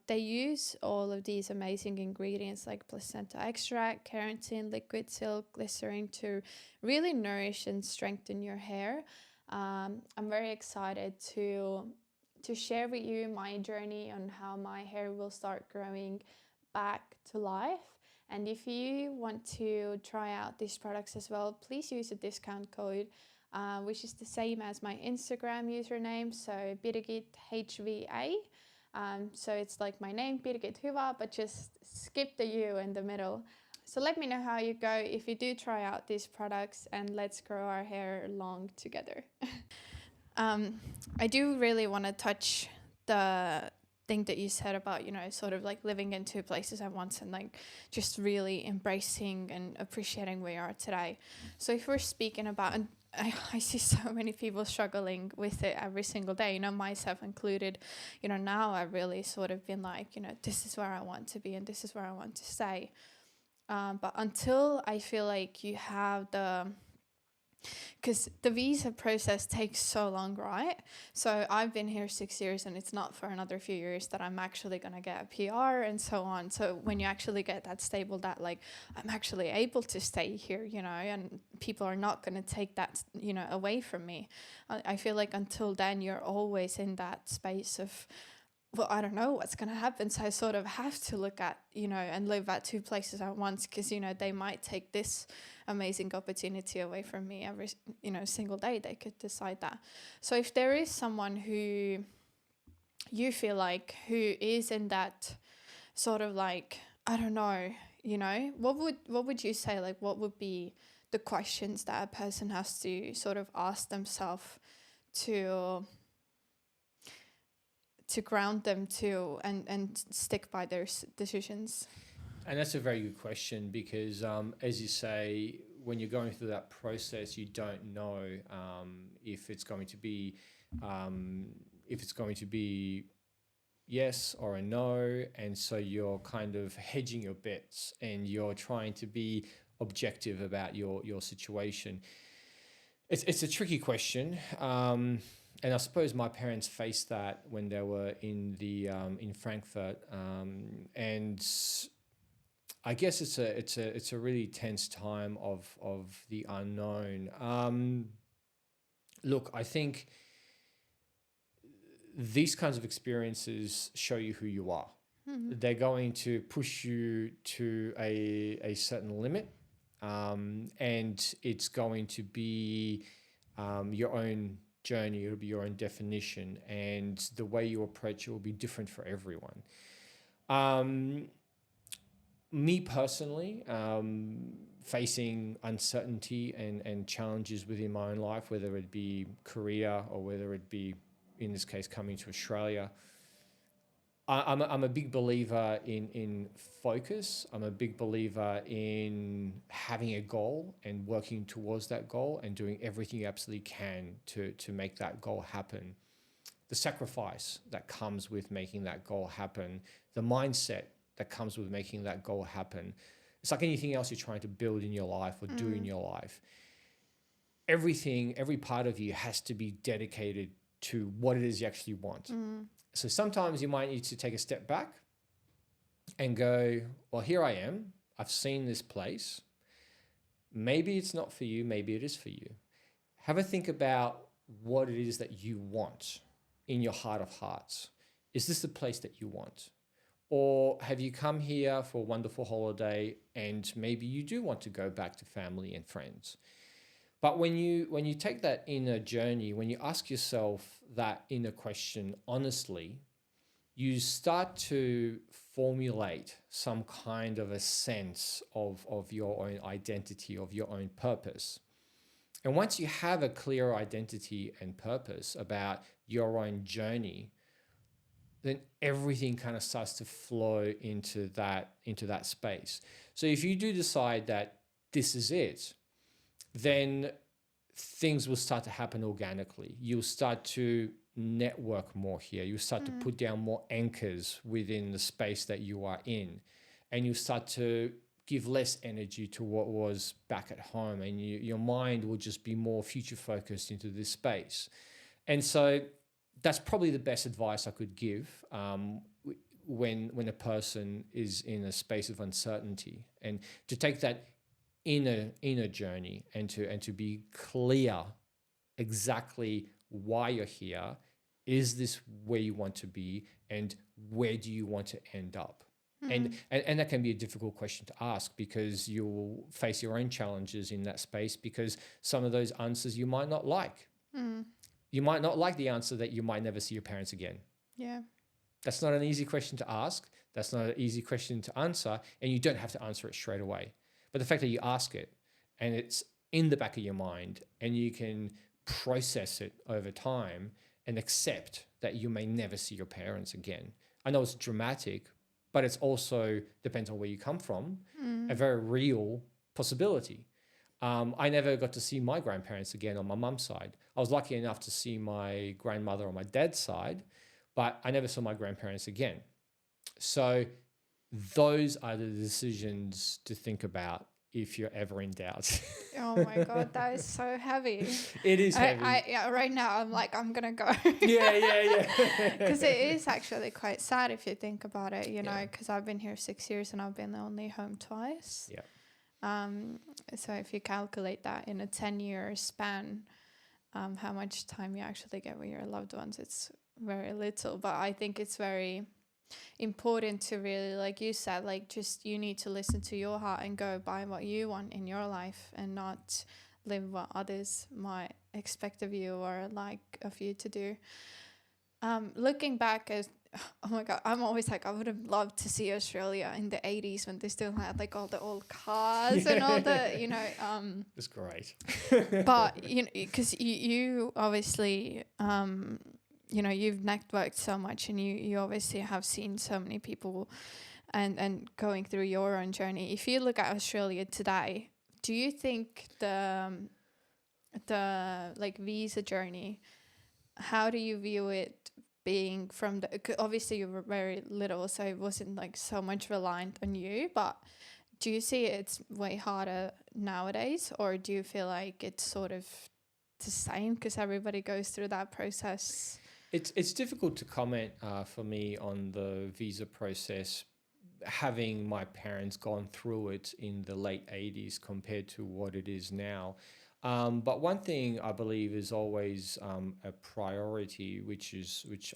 They use all of these amazing ingredients like placenta extract, keratin, liquid silk, glycerin to really nourish and strengthen your hair. I'm very excited to share with you my journey on how my hair will start growing back to life. And if you want to try out these products as well, please use a discount code, which is the same as my Instagram username, so Birgit HVA. So it's like my name, Birgit Hyvä, but just skip the U in the middle. So let me know how you go if you do try out these products, and let's grow our hair long together. I do really want to touch the thing that you said about, sort of like living in two places at once and like just really embracing and appreciating where you are today. So if we're speaking about, and I see so many people struggling with it every single day, myself included, now I've really sort of been like, this is where I want to be and this is where I want to stay. But until I feel like you have because the visa process takes so long, right? So I've been here 6 years and it's not for another few years that I'm actually going to get a PR and so on. So when you actually get that stable, that like I'm actually able to stay here, and people are not going to take that, away from me. I feel like until then you're always in that space of, well, I don't know what's going to happen. So I sort of have to look at, and live at two places at once because, they might take this amazing opportunity away from me every, single day. They could decide that. So if there is someone who you feel like who is in that sort of like, I don't know, what would you say? Like, what would be the questions that a person has to sort of ask themselves to ground them to and stick by their decisions? And that's a very good question because, as you say, when you're going through that process, you don't know if it's going to be yes or a no, and so you're kind of hedging your bets and you're trying to be objective about your situation. It's a tricky question. And I suppose my parents faced that when they were in Frankfurt, and I guess it's a really tense time of the unknown. Look, I think these kinds of experiences show you who you are. Mm-hmm. They're going to push you to a certain limit, and it's going to be your own journey. It'll be your own definition, and the way you approach it will be different for everyone. Me personally, facing uncertainty and challenges within my own life, whether it be career or whether it be, in this case, coming to Australia, I'm a big believer in focus. I'm a big believer in having a goal and working towards that goal and doing everything you absolutely can to make that goal happen. The sacrifice that comes with making that goal happen, the mindset that comes with making that goal happen. It's like anything else you're trying to build in your life or do in your life. Every part of you has to be dedicated to what it is you actually want. So sometimes you might need to take a step back and go, well, here I am. I've seen this place. Maybe it's not for you. Maybe it is for you. Have a think about what it is that you want in your heart of hearts. Is this the place that you want? Or have you come here for a wonderful holiday and maybe you do want to go back to family and friends? But when you take that inner journey, when you ask yourself that inner question honestly, you start to formulate some kind of a sense of your own identity, of your own purpose. And once you have a clear identity and purpose about your own journey, then everything kind of starts to flow into that space. So if you do decide that this is it, then things will start to happen organically. You'll start to network more here. You'll start to put down more anchors within the space that you are in. And you start to give less energy to what was back at home. And your mind will just be more future focused into this space. And so that's probably the best advice I could give when a person is in a space of uncertainty, and to take that inner journey and to be clear exactly why you're here. Is this where you want to be, and where do you want to end up? And that can be a difficult question to ask, because you'll face your own challenges in that space, because some of those answers you might not like. You might not like the answer that you might never see your parents again. Yeah. That's not an easy question to ask. That's not an easy question to answer, and you don't have to answer it straight away. But the fact that you ask it and it's in the back of your mind, and you can process it over time and accept that you may never see your parents again. I know it's dramatic, but it's also, depends on where you come from, a very real possibility. I never got to see my grandparents again on my mum's side. I was lucky enough to see my grandmother on my dad's side, but I never saw my grandparents again. So those are the decisions to think about if you're ever in doubt. Oh my God, that is so heavy. It is heavy. Right now, I'm like, I'm going to go. Yeah. Because it is actually quite sad if you think about it, you know, because I've been here 6 years and I've been only home twice. Yeah. So if you calculate that in a 10-year span, how much time you actually get with your loved ones, it's very little. But I think it's very important to really, like you said, like just you need to listen to your heart and go by what you want in your life, and not live what others might expect of you or like of you to do. Looking back as, oh my God, I'm always like, I would have loved to see Australia in the 80s when they still had like all the old cars and all the, you know. It's great. But, you know, because you obviously, you know, you've networked so much, and you obviously have seen so many people and going through your own journey. If you look at Australia today, do you think the like visa journey, how do you view it being from obviously you were very little, so it wasn't like so much reliant on you, but do you see it's way harder nowadays, or do you feel like it's sort of the same because everybody goes through that process? It's difficult to comment for me on the visa process, having my parents gone through it in the late 80s compared to what it is now. But one thing I believe is always a priority, which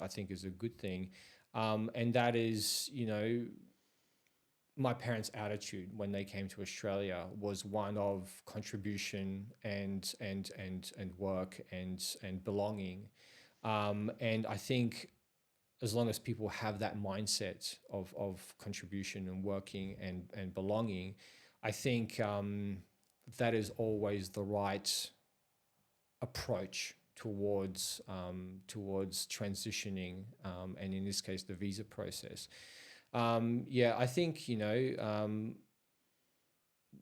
I think is a good thing, and that is, you know, my parents' attitude when they came to Australia was one of contribution and work and belonging. And I think as long as people have that mindset of contribution and working and belonging, I think that is always the right approach towards transitioning, and in this case, the visa process. I think, you know,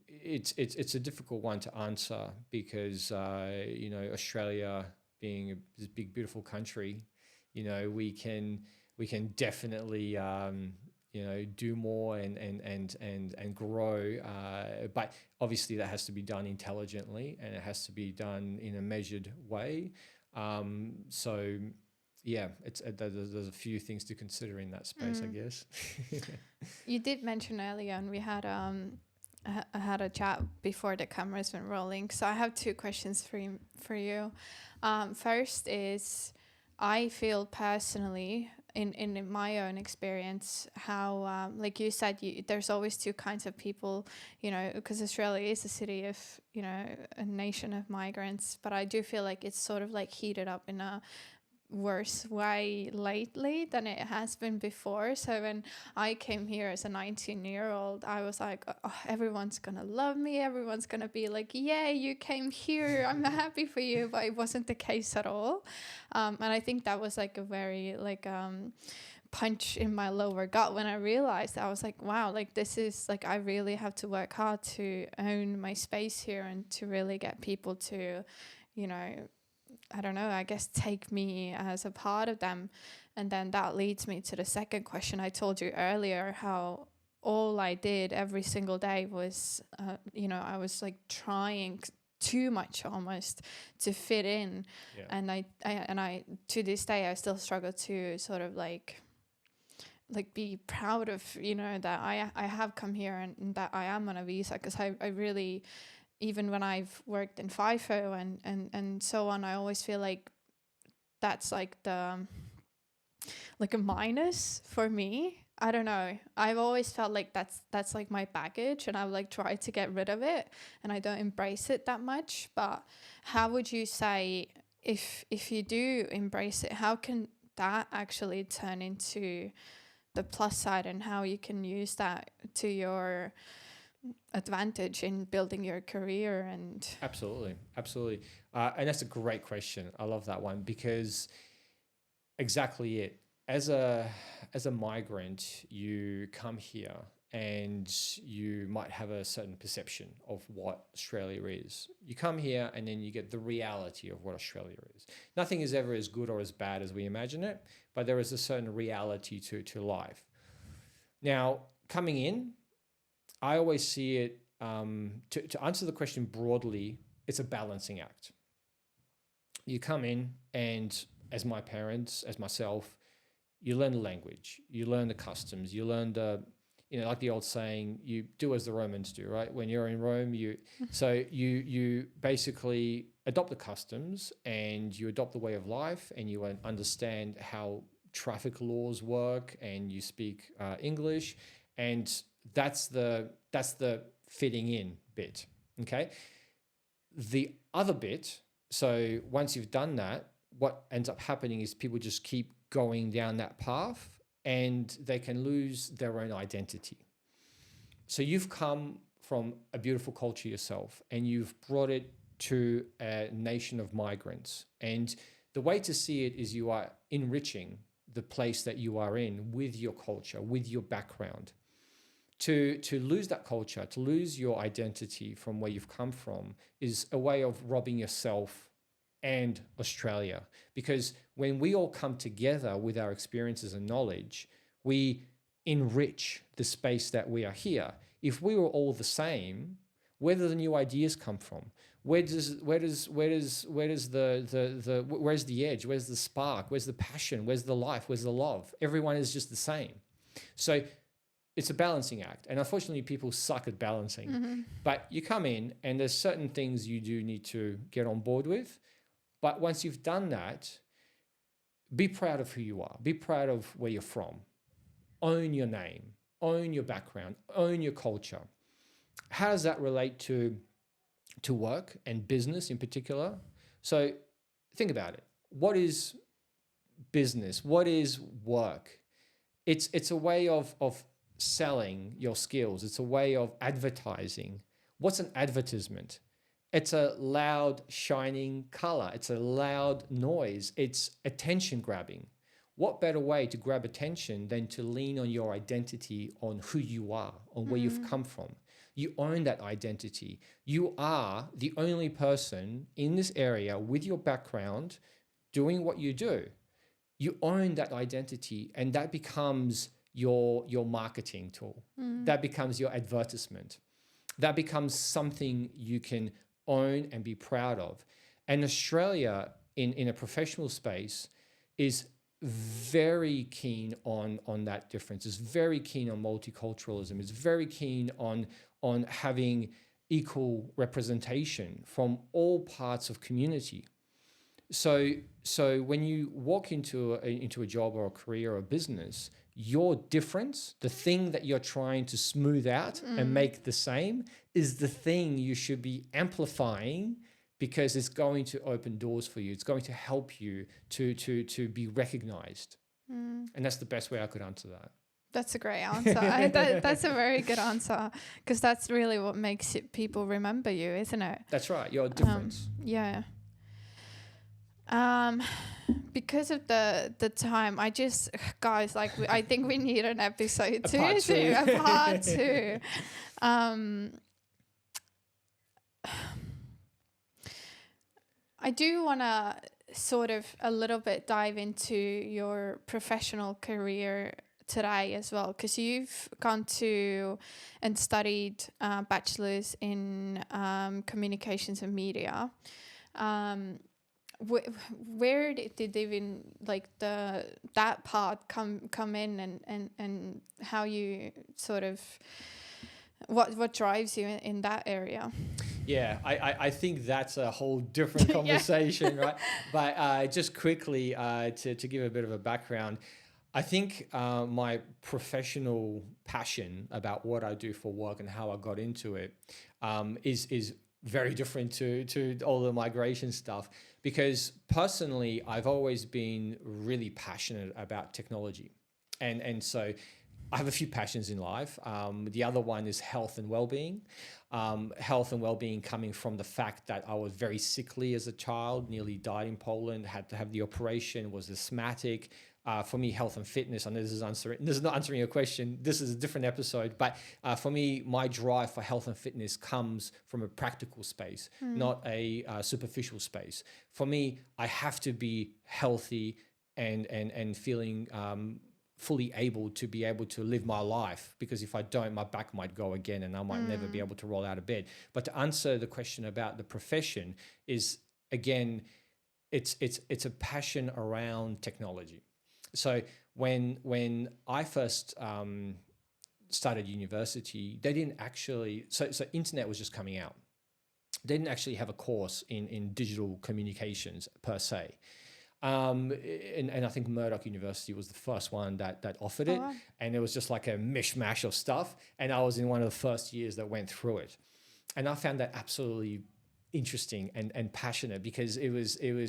it's a difficult one to answer because you know, Australia being this big beautiful country, you know, we can definitely you know, do more and grow, but obviously that has to be done intelligently, and it has to be done in a measured way. So yeah, there's a few things to consider in that space, I guess. You did mention earlier, and we had I had a chat before the cameras went rolling. So I have two questions for you. First is, I feel personally, in my own experience, how like you said, there's always two kinds of people, you know, because Australia is a city of, you know, a nation of migrants, but I do feel like it's sort of like heated up in a worse way lately than it has been before. So when I came here as a 19-year-old, I was like, oh, everyone's gonna love me, everyone's gonna be like, yeah, you came here, I'm happy for you. But it wasn't the case at all. And I think that was like a very like punch in my lower gut when I realized. I was like, wow, like this is like, I really have to work hard to own my space here and to really get people to, you know, I don't know, I guess take me as a part of them. And then that leads me to the second question. I told you earlier how all I did every single day was, you know, I was like trying too much almost to fit in. Yeah. And I to this day I still struggle to sort of like be proud of, you know, that I have come here and that I am on a visa, because I really, even when I've worked in FIFO and so on, I always feel like that's like a minus for me. I don't know. I've always felt like that's like my baggage, and I've like tried to get rid of it, and I don't embrace it that much. But how would you say, if you do embrace it, how can that actually turn into the plus side, and how you can use that to your advantage in building your career? And Absolutely. And that's a great question. I love that one, because exactly it. As a migrant, you come here and you might have a certain perception of what Australia is. You come here and then you get the reality of what Australia is. Nothing is ever as good or as bad as we imagine it, but there is a certain reality to life. Now, coming in, I always see it, to answer the question broadly, it's a balancing act. You come in and, as my parents, as myself, you learn the language, you learn the customs, you learn the, you know, like the old saying, you do as the Romans do, right? When you're in Rome, you basically adopt the customs and you adopt the way of life, and you understand how traffic laws work, and you speak English, and that's the fitting in bit. Okay. The other bit, so once you've done that, what ends up happening is people just keep going down that path, and they can lose their own identity. So you've come from a beautiful culture yourself, and you've brought it to a nation of migrants. And the way to see it is you are enriching the place that you are in with your culture, with your background. To lose that culture, to lose your identity from where you've come from, is a way of robbing yourself and Australia. Because when we all come together with our experiences and knowledge, we enrich the space that we are here. If we were all the same, where do the new ideas come from? Where's the edge? Where's the spark? Where's the passion? Where's the life? Where's the love? Everyone is just the same. So it's a balancing act. And unfortunately, people suck at balancing. Mm-hmm. But you come in and there's certain things you do need to get on board with. But once you've done that, be proud of who you are. Be proud of where you're from. Own your name. Own your background. Own your culture. How does that relate to work and business in particular? So think about it. What is business? What is work? It's a way of selling your skills. It's a way of advertising. What's an advertisement? It's a loud, shining color. It's a loud noise. It's attention grabbing. What better way to grab attention than to lean on your identity, on who you are, on where you've come from? You own that identity. You are the only person in this area with your background doing what you do. You own that identity, and that becomes your marketing tool. That becomes your advertisement. That becomes something you can own and be proud of. And Australia, in a professional space, is very keen on that difference. Is very keen on multiculturalism. Is very keen on having equal representation from all parts of community. So when you walk into a job or a career or a business, your difference, the thing that you're trying to smooth out and make the same, is the thing you should be amplifying, because it's going to open doors for you. It's going to help you to be recognized. And that's the best way I could answer that. That's a great answer. That's a very good answer, because that's really what makes people remember you, isn't it? That's right. Your difference. Yeah. Because of the time, guys, like I think we need an episode a part two. I do want to sort of a little bit dive into your professional career today as well, because you've gone to and studied bachelor's in communications and media. Where did even like that part come in, and how you sort of what drives you in that area? Yeah, I think that's a whole different conversation, right? But just quickly to give a bit of a background, I think my professional passion about what I do for work and how I got into it is very different to all the migration stuff, because personally I've always been really passionate about technology, and so I have a few passions in life. The other one is health and well-being. Health and well-being coming from the fact that I was very sickly as a child, nearly died in Poland, had to have the operation, was asthmatic. For me, health and fitness, and this is not answering your question, this is a different episode, but for me, my drive for health and fitness comes from a practical space, not a superficial space. For me, I have to be healthy and feeling fully able to live my life, because if I don't, my back might go again and I might never be able to roll out of bed. But to answer the question about the profession is, again, it's a passion around technology. So when I first started university, they didn't actually, so internet was just coming out. They didn't actually have a course in digital communications per se. And I think Murdoch University was the first one that offered it. Wow. And it was just like a mishmash of stuff. And I was in one of the first years that went through it. And I found that absolutely interesting and passionate, because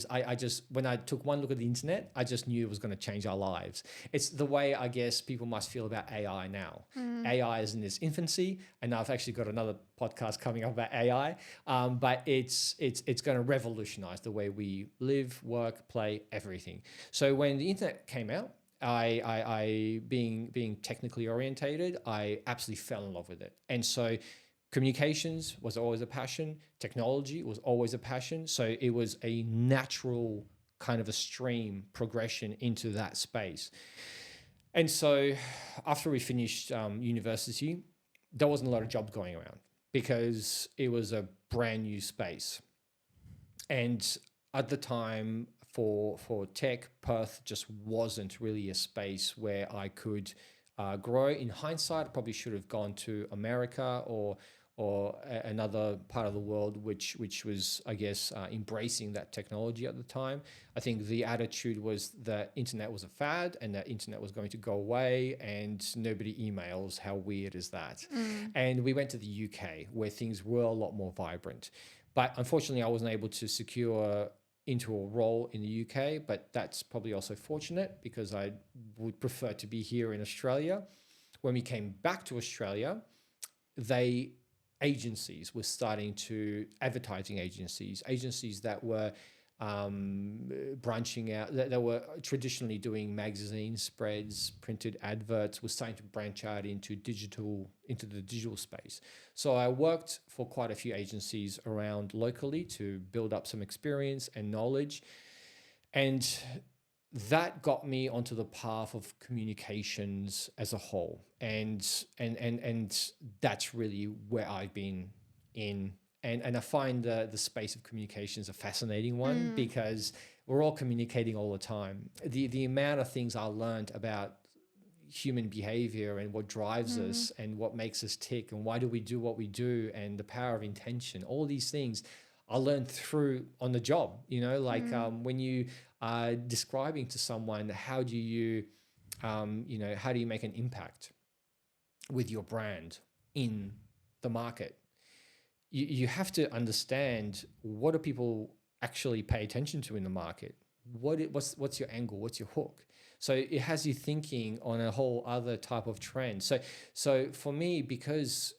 I just, when I took one look at the internet, I just knew it was going to change our lives. It's the way I guess people must feel about AI now. AI is in its infancy, and I've actually got another podcast coming up about AI, but it's going to revolutionize the way we live, work, play, everything. So when the internet came out, I being technically orientated, I absolutely fell in love with it. And so communications was always a passion. Technology was always a passion. So it was a natural kind of a stream progression into that space. And so after we finished university, there wasn't a lot of jobs going around because it was a brand new space. And at the time for tech, Perth just wasn't really a space where I could grow. In hindsight, I probably should have gone to America or another part of the world which was, I guess, embracing that technology at the time. I think the attitude was that internet was a fad and that internet was going to go away and nobody emails. How weird is that? And we went to the UK where things were a lot more vibrant. But unfortunately, I wasn't able to secure into a role in the UK, but that's probably also fortunate because I would prefer to be here in Australia. When we came back to Australia, agencies were starting to, advertising agencies that were branching out, that were traditionally doing magazine spreads, printed adverts, were starting to branch out into the digital space. So I worked for quite a few agencies around locally to build up some experience and knowledge. And that got me onto the path of communications as a whole. And that's really where I've been in. And I find the space of communications a fascinating one because we're all communicating all the time. The amount of things I learned about human behavior and what drives us and what makes us tick and why do we do what we do and the power of intention, all these things I learned through on the job, when you are describing to someone, how do you make an impact with your brand in the market? You have to understand, what do people actually pay attention to in the market? What's your angle? What's your hook? So it has you thinking on a whole other type of trend. So for me, because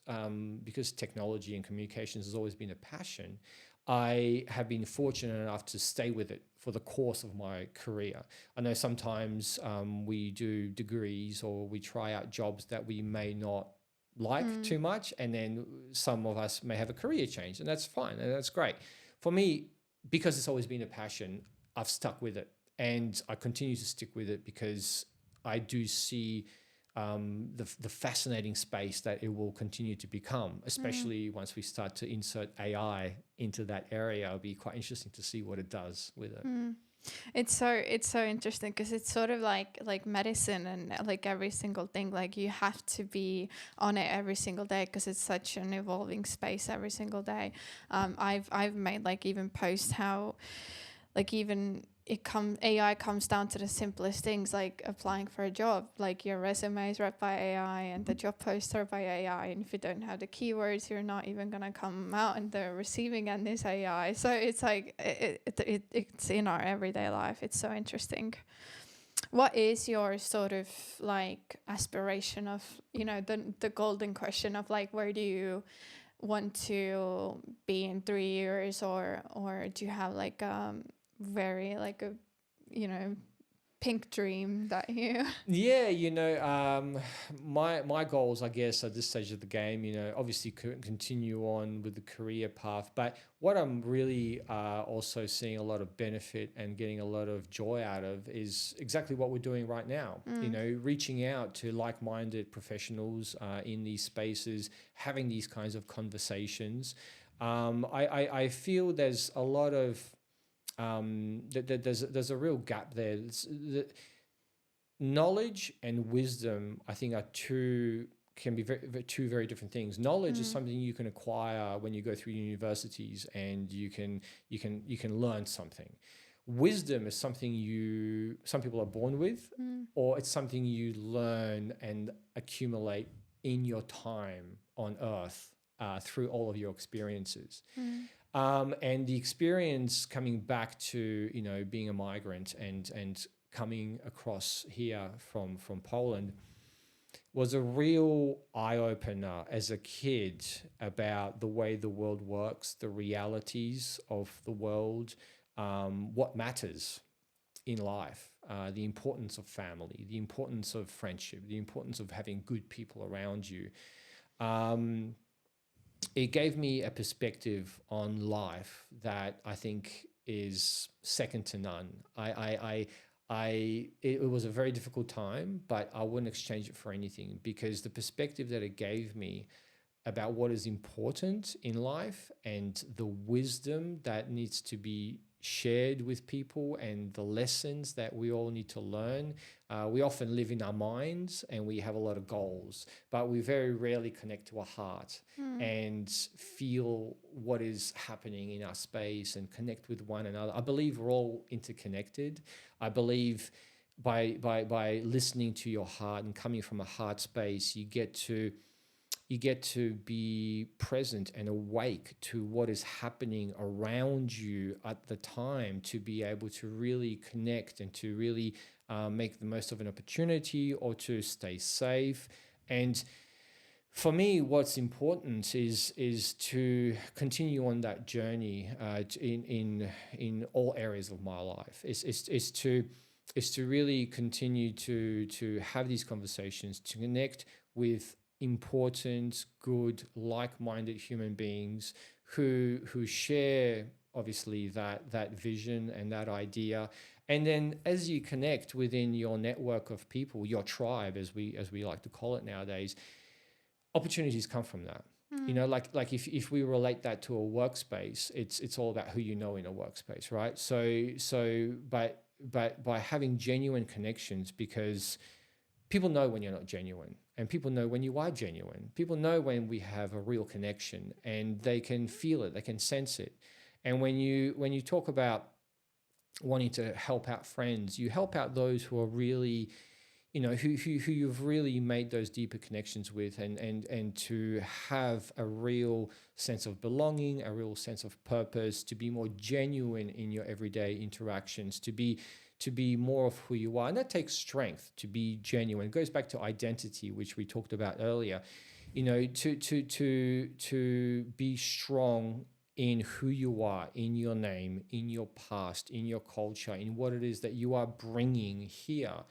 technology and communications has always been a passion, I have been fortunate enough to stay with it for the course of my career. I know sometimes we do degrees or we try out jobs that we may not like too much, and then some of us may have a career change, and that's fine and that's great. For me, because it's always been a passion, I've stuck with it and I continue to stick with it because I do see the fascinating space that it will continue to become, especially once we start to insert AI into that area. It'll be quite interesting to see what it does with it. It's so interesting because it's sort of like medicine and like every single thing. Like you have to be on it every single day because it's such an evolving space every single day. I've made like even posts how like even AI comes down to the simplest things, like applying for a job. Like your resume is read by AI and the job posts are by AI, and if you don't have the keywords, you're not even gonna come out, and the receiving end is AI. So it's like it's in our everyday life. It's so interesting. What is your sort of like aspiration of, you know, the golden question of like, where do you want to be in 3 years, or do you have like very like a, you know, pink dream that you Yeah, you know, my goals, I guess, at this stage of the game, you know, obviously continue on with the career path. But what I'm really also seeing a lot of benefit and getting a lot of joy out of is exactly what we're doing right now. You know, reaching out to like-minded professionals in these spaces, having these kinds of conversations. I feel there's a lot of there's a real gap there. Knowledge and wisdom, I think, can be two very different things. Knowledge is something you can acquire when you go through universities, and you can learn something. Wisdom is something some people are born with, or it's something you learn and accumulate in your time on Earth through all of your experiences. And the experience coming back to, you know, being a migrant and coming across here from Poland was a real eye-opener as a kid about the way the world works, the realities of the world, what matters in life, the importance of family, the importance of friendship, the importance of having good people around you. It gave me a perspective on life that I think is second to none. It was a very difficult time, but I wouldn't exchange it for anything, because the perspective that it gave me about what is important in life and the wisdom that needs to be shared with people and the lessons that we all need to learn. We often live in our minds and we have a lot of goals, but we very rarely connect to our heart and feel what is happening in our space and connect with one another. I believe we're all interconnected. I believe by listening to your heart and coming from a heart space, you get to be present and awake to what is happening around you at the time, to be able to really connect and to really make the most of an opportunity, or to stay safe. And for me, what's important is to continue on that journey in all areas of my life. Is to really continue to have these conversations, to connect with important, good, like-minded human beings who share obviously that vision and that idea. And then as you connect within your network of people, your tribe, as we like to call it nowadays, opportunities come from that. You know, like if we relate that to a workspace, it's all about who you know in a workspace, right? So but by having genuine connections, because people know when you're not genuine, and people know when you are genuine. People know when we have a real connection, and they can feel it, they can sense it. And when you talk about wanting to help out friends, you help out those who are really, you know, who you've really made those deeper connections with, and to have a real sense of belonging, a real sense of purpose, to be more genuine in your everyday interactions, to be more of who you are. And that takes strength to be genuine. It goes back to identity, which we talked about earlier. You know, to be strong in who you are, in your name, in your past, in your culture, in what it is that you are bringing here.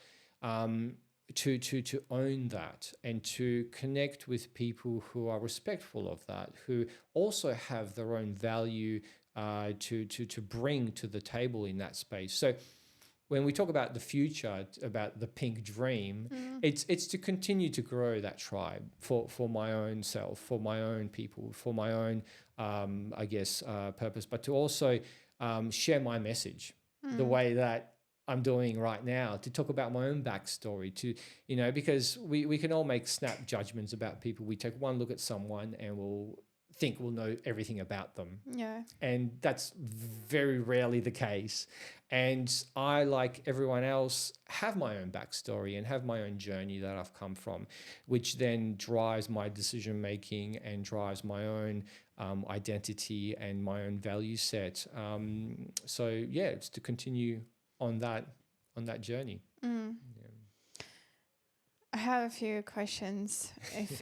To own that, and to connect with people who are respectful of that, who also have their own value to bring to the table in that space. So when we talk about the future, about the pink dream, it's to continue to grow that tribe for my own self, for my own people, for my own, purpose, but to also share my message the way that I'm doing right now, to talk about my own backstory, to, because we can all make snap judgments about people. We take one look at someone and we'll think we'll know everything about them. Yeah. And that's very rarely the case. And I, like everyone else, have my own backstory and have my own journey that I've come from, which then drives my decision making and drives my own identity and my own value set. So yeah, it's to continue on that journey. Yeah. I have a few questions.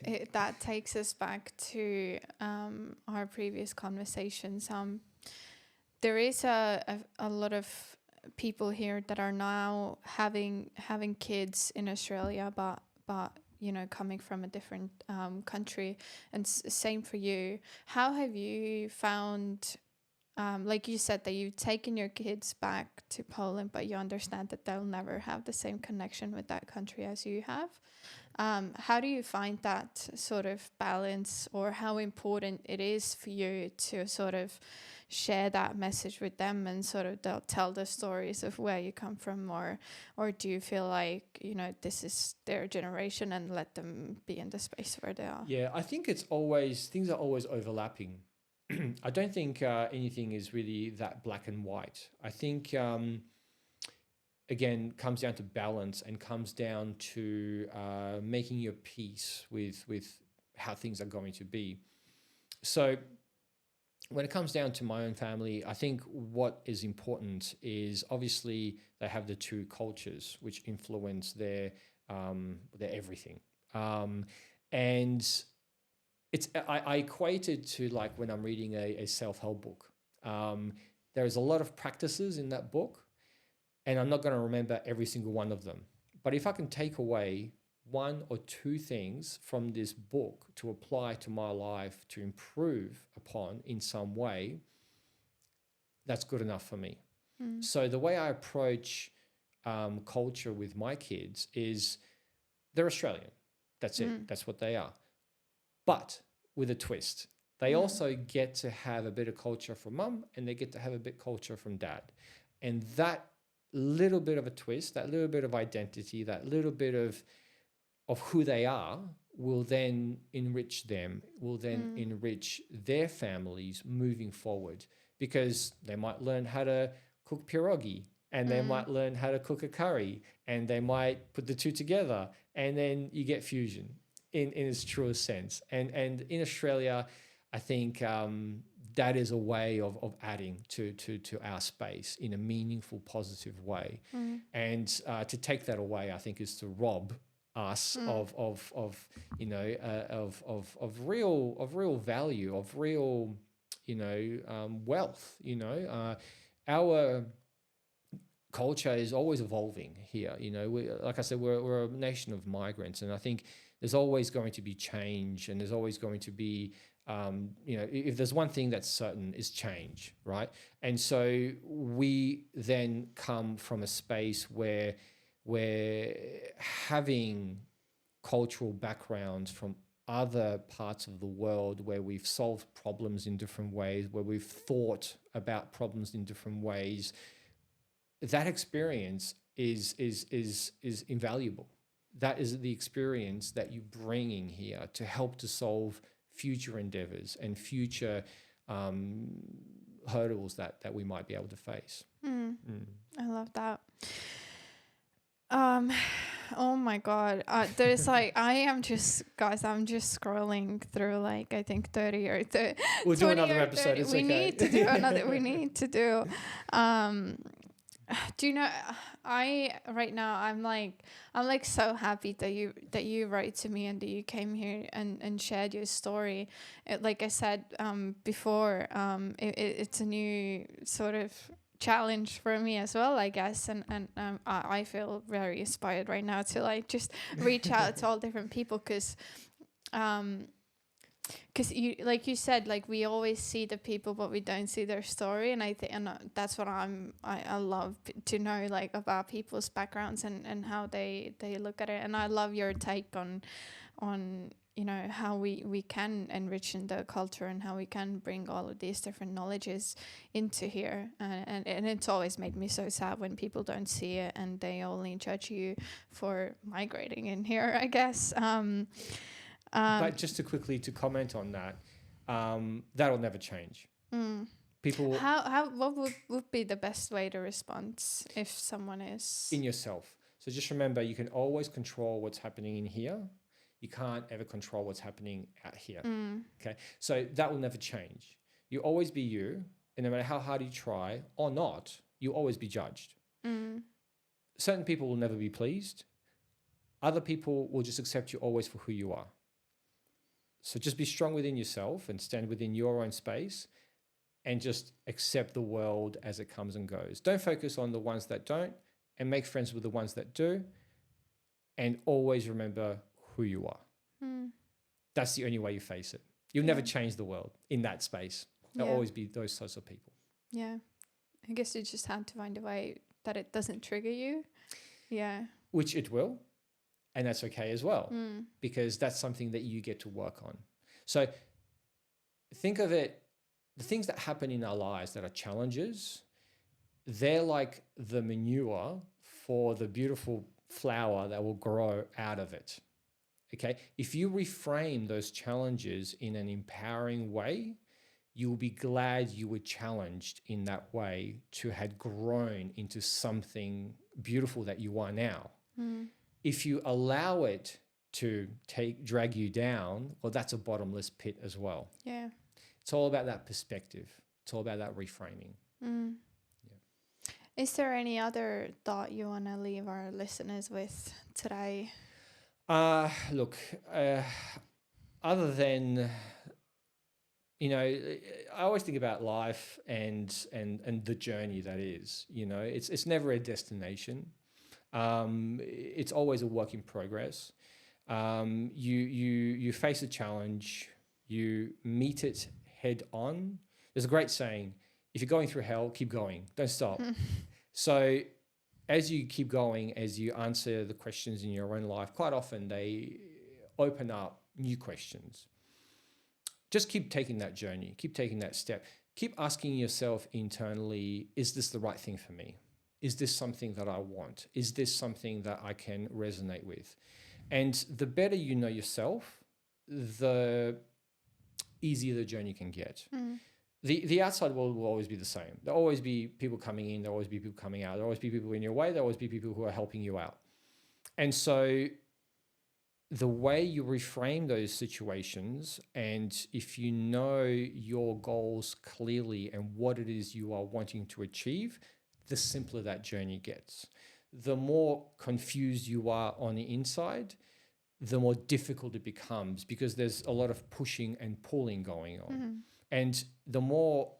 If that takes us back to our previous conversations, there is a lot of people here that are now having kids in Australia, but coming from a different country, and same for you. How have you found? Like you said, that you've taken your kids back to Poland, but you understand that they'll never have the same connection with that country as you have. How do you find that sort of balance, or how important it is for you to sort of share that message with them and sort of tell the stories of where you come from, or do you feel like, this is their generation and let them be in the space where they are? Yeah, I think things are always overlapping. I don't think anything is really that black and white. I think, again, comes down to balance and comes down to making your peace with how things are going to be. So when it comes down to my own family, I think what is important is obviously they have the two cultures which influence their everything. And I equate it to like when I'm reading a self-help book. There's a lot of practices in that book, and I'm not going to remember every single one of them. But if I can take away one or two things from this book to apply to my life, to improve upon in some way, that's good enough for me. So the way I approach culture with my kids is they're Australian. That's it. That's what they are. But with a twist. They also get to have a bit of culture from mum, and they get to have a bit of culture from dad. And that little bit of a twist, that little bit of identity, that little bit of who they are will then enrich them, will then enrich their families moving forward, because they might learn how to cook pierogi, and they might learn how to cook a curry, and they might put the two together, and then you get fusion in its truest sense. And in Australia, I think that is a way of adding to our space in a meaningful, positive way. And to take that away, I think, is to rob us of real value, of real wealth. Our culture is always evolving here. Like I said, we're a nation of migrants, and I think there's always going to be change, and there's always going to be if there's one thing that's certain, is change, right? And so we then come from a space where we're having cultural backgrounds from other parts of the world, where we've solved problems in different ways, where we've thought about problems in different ways. That experience is invaluable. That is the experience that you're bringing here to help to solve future endeavors and future hurdles that we might be able to face. I love that. Oh my God. There's I'm just scrolling through I think 30 or 30. We'll do another episode. It's we okay. need to do another. We need to do. Do you know? Right now I'm so happy that you write to me and that you came here and shared your story. Like I said before, it's a new sort of challenge for me as well, I guess, and I feel very inspired right now to just reach out to all different people, because Because you, like you said, like we always see the people, but we don't see their story, and I think, and that's what I love to know, like about people's backgrounds and how they look at it, and I love your take on you know how we can enrich in the culture and how we can bring all of these different knowledges into here, and it's always made me so sad when people don't see it and they only judge you for migrating in here, I guess. But just to quickly to comment on that, that'll never change. People how what would be the best way to respond if someone is in yourself. So just remember, you can always control what's happening in here. You can't ever control what's happening out here. Okay, so that will never change. You always be you, and no matter how hard you try or not, you'll always be judged. Certain people will never be pleased. Other people will just accept you always for who you are. So just be strong within yourself and stand within your own space and just accept the world as it comes and goes. Don't focus on the ones that don't, and make friends with the ones that do. And always remember who you are. That's the only way you face it. You'll never change the world in that space. There'll always be those sorts of people. Yeah. I guess you just have to find a way that it doesn't trigger you. Yeah. Which it will. And that's okay as well, because that's something that you get to work on. So think of it, the things that happen in our lives that are challenges, they're like the manure for the beautiful flower that will grow out of it. Okay? If you reframe those challenges in an empowering way, you'll be glad you were challenged in that way to have grown into something beautiful that you are now. If you allow it to drag you down, well, that's a bottomless pit as well. Yeah. It's all about that perspective. It's all about that reframing. Is there any other thought you want to leave our listeners with today? Look, other than, you know, I always think about life and the journey that is, you know, it's never a destination. It's always a work in progress. You face a challenge, you meet it head on. There's a great saying, if you're going through hell, keep going, don't stop. So as you keep going, as you answer the questions in your own life, quite often they open up new questions. Just keep taking that journey, keep taking that step, keep asking yourself internally, is this the right thing for me? Is this something that I want? Is this something that I can resonate with? And the better you know yourself, the easier the journey can get. The outside world will always be the same. There'll always be people coming in, there'll always be people coming out, there'll always be people in your way, there'll always be people who are helping you out. And so the way you reframe those situations, and if you know your goals clearly and what it is you are wanting to achieve, the simpler that journey gets. The more confused you are on the inside, the more difficult it becomes, because there's a lot of pushing and pulling going on. And the more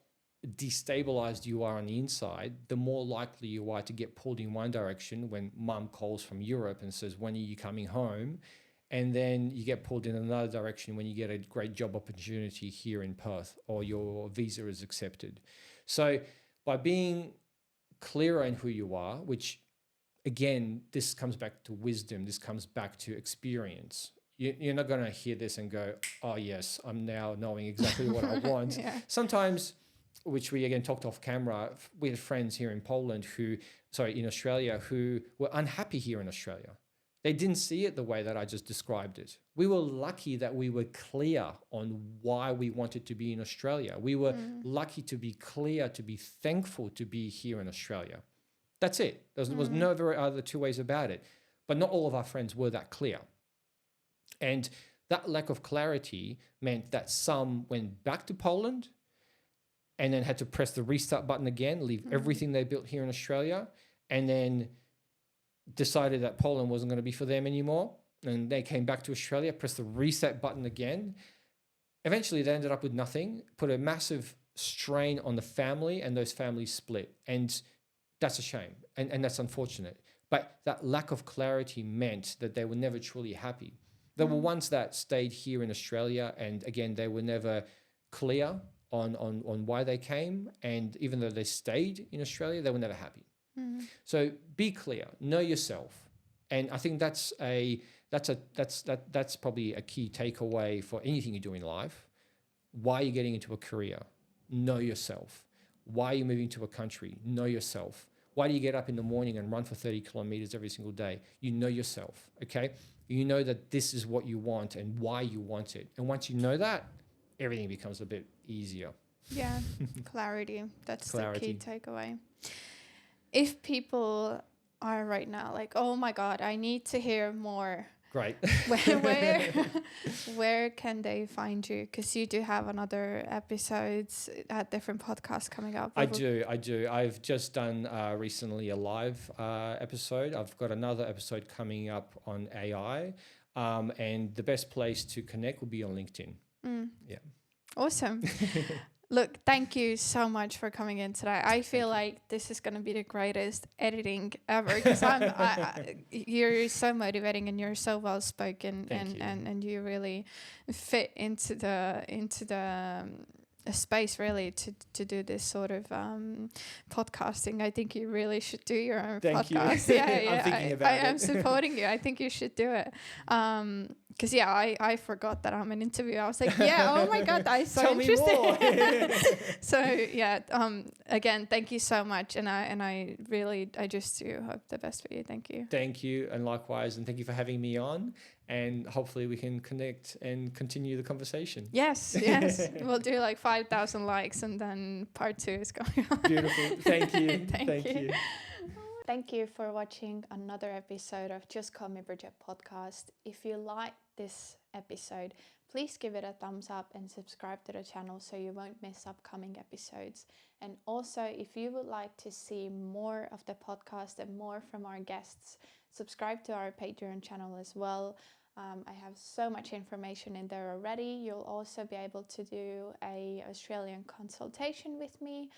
destabilized you are on the inside, the more likely you are to get pulled in one direction when mum calls from Europe and says, when are you coming home? And then you get pulled in another direction when you get a great job opportunity here in Perth, or your visa is accepted. So by being clearer in who you are, which again, this comes back to wisdom, this comes back to experience. You're not going to hear this and go, oh yes, I'm now knowing exactly what I want. Sometimes, which we again talked off camera, we had friends here in in Australia, who were unhappy here in Australia. They didn't see it the way that I just described it. We were lucky that we were clear on why we wanted to be in Australia. We were lucky to be clear, to be thankful to be here in Australia. That's it. There was no other two ways about it. But not all of our friends were that clear. And that lack of clarity meant that some went back to Poland and then had to press the restart button again, leave everything they built here in Australia, and then decided that Poland wasn't going to be for them anymore. And they came back to Australia, pressed the reset button again. Eventually, they ended up with nothing, put a massive strain on the family, and those families split. And that's a shame, and that's unfortunate. But that lack of clarity meant that they were never truly happy. There were ones that stayed here in Australia, and again, they were never clear on why they came, and even though they stayed in Australia, they were never happy. So be clear, know yourself, and I think that's probably a key takeaway for anything you do in life. Why are you getting into a career? Know yourself. Why are you moving to a country? Know yourself. Why do you get up in the morning and run for 30 kilometers every single day? You know yourself, okay? You know that this is what you want and why you want it. And once you know that, everything becomes a bit easier. Yeah, clarity. That's Clarity. the key takeaway. If people are right now like, oh my God, I need to hear more. Great. Where can they find you? Because you do have another episodes at different podcasts coming up. I do. I've just done recently a live episode. I've got another episode coming up on AI. And the best place to connect will be on LinkedIn. Yeah. Awesome. Look, thank you so much for coming in today. I feel like this is going to be the greatest editing ever because you're so motivating and you're so well spoken and you really fit into the space really to do this sort of podcasting. I think you really should do your own podcast. You. Yeah, I'm thinking about it. I'm supporting you. I think you should do it. Because I forgot that I'm an interviewer. I was like, oh my God, that is so Tell interesting. Me more. So again, thank you so much, and I just do hope the best for you. Thank you. Thank you, and likewise, and thank you for having me on. And hopefully we can connect and continue the conversation. Yes. We'll do like 5,000 likes, and then part 2 is going on. Beautiful. Thank you. Thank you. Thank you for watching another episode of Just Call Me Bridget podcast. If you like this episode, please give it a thumbs up and subscribe to the channel so you won't miss upcoming episodes. And also, if you would like to see more of the podcast and more from our guests, subscribe to our Patreon channel as well. I have so much information in there already. You'll also be able to do a Australian consultation with me.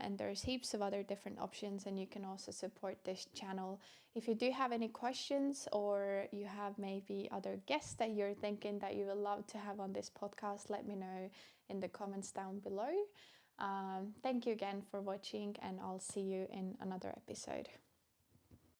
And there's heaps of other different options, and you can also support this channel. If you do have any questions, or you have maybe other guests that you're thinking that you would love to have on this podcast, let me know in the comments down below. Thank you again for watching, and I'll see you in another episode.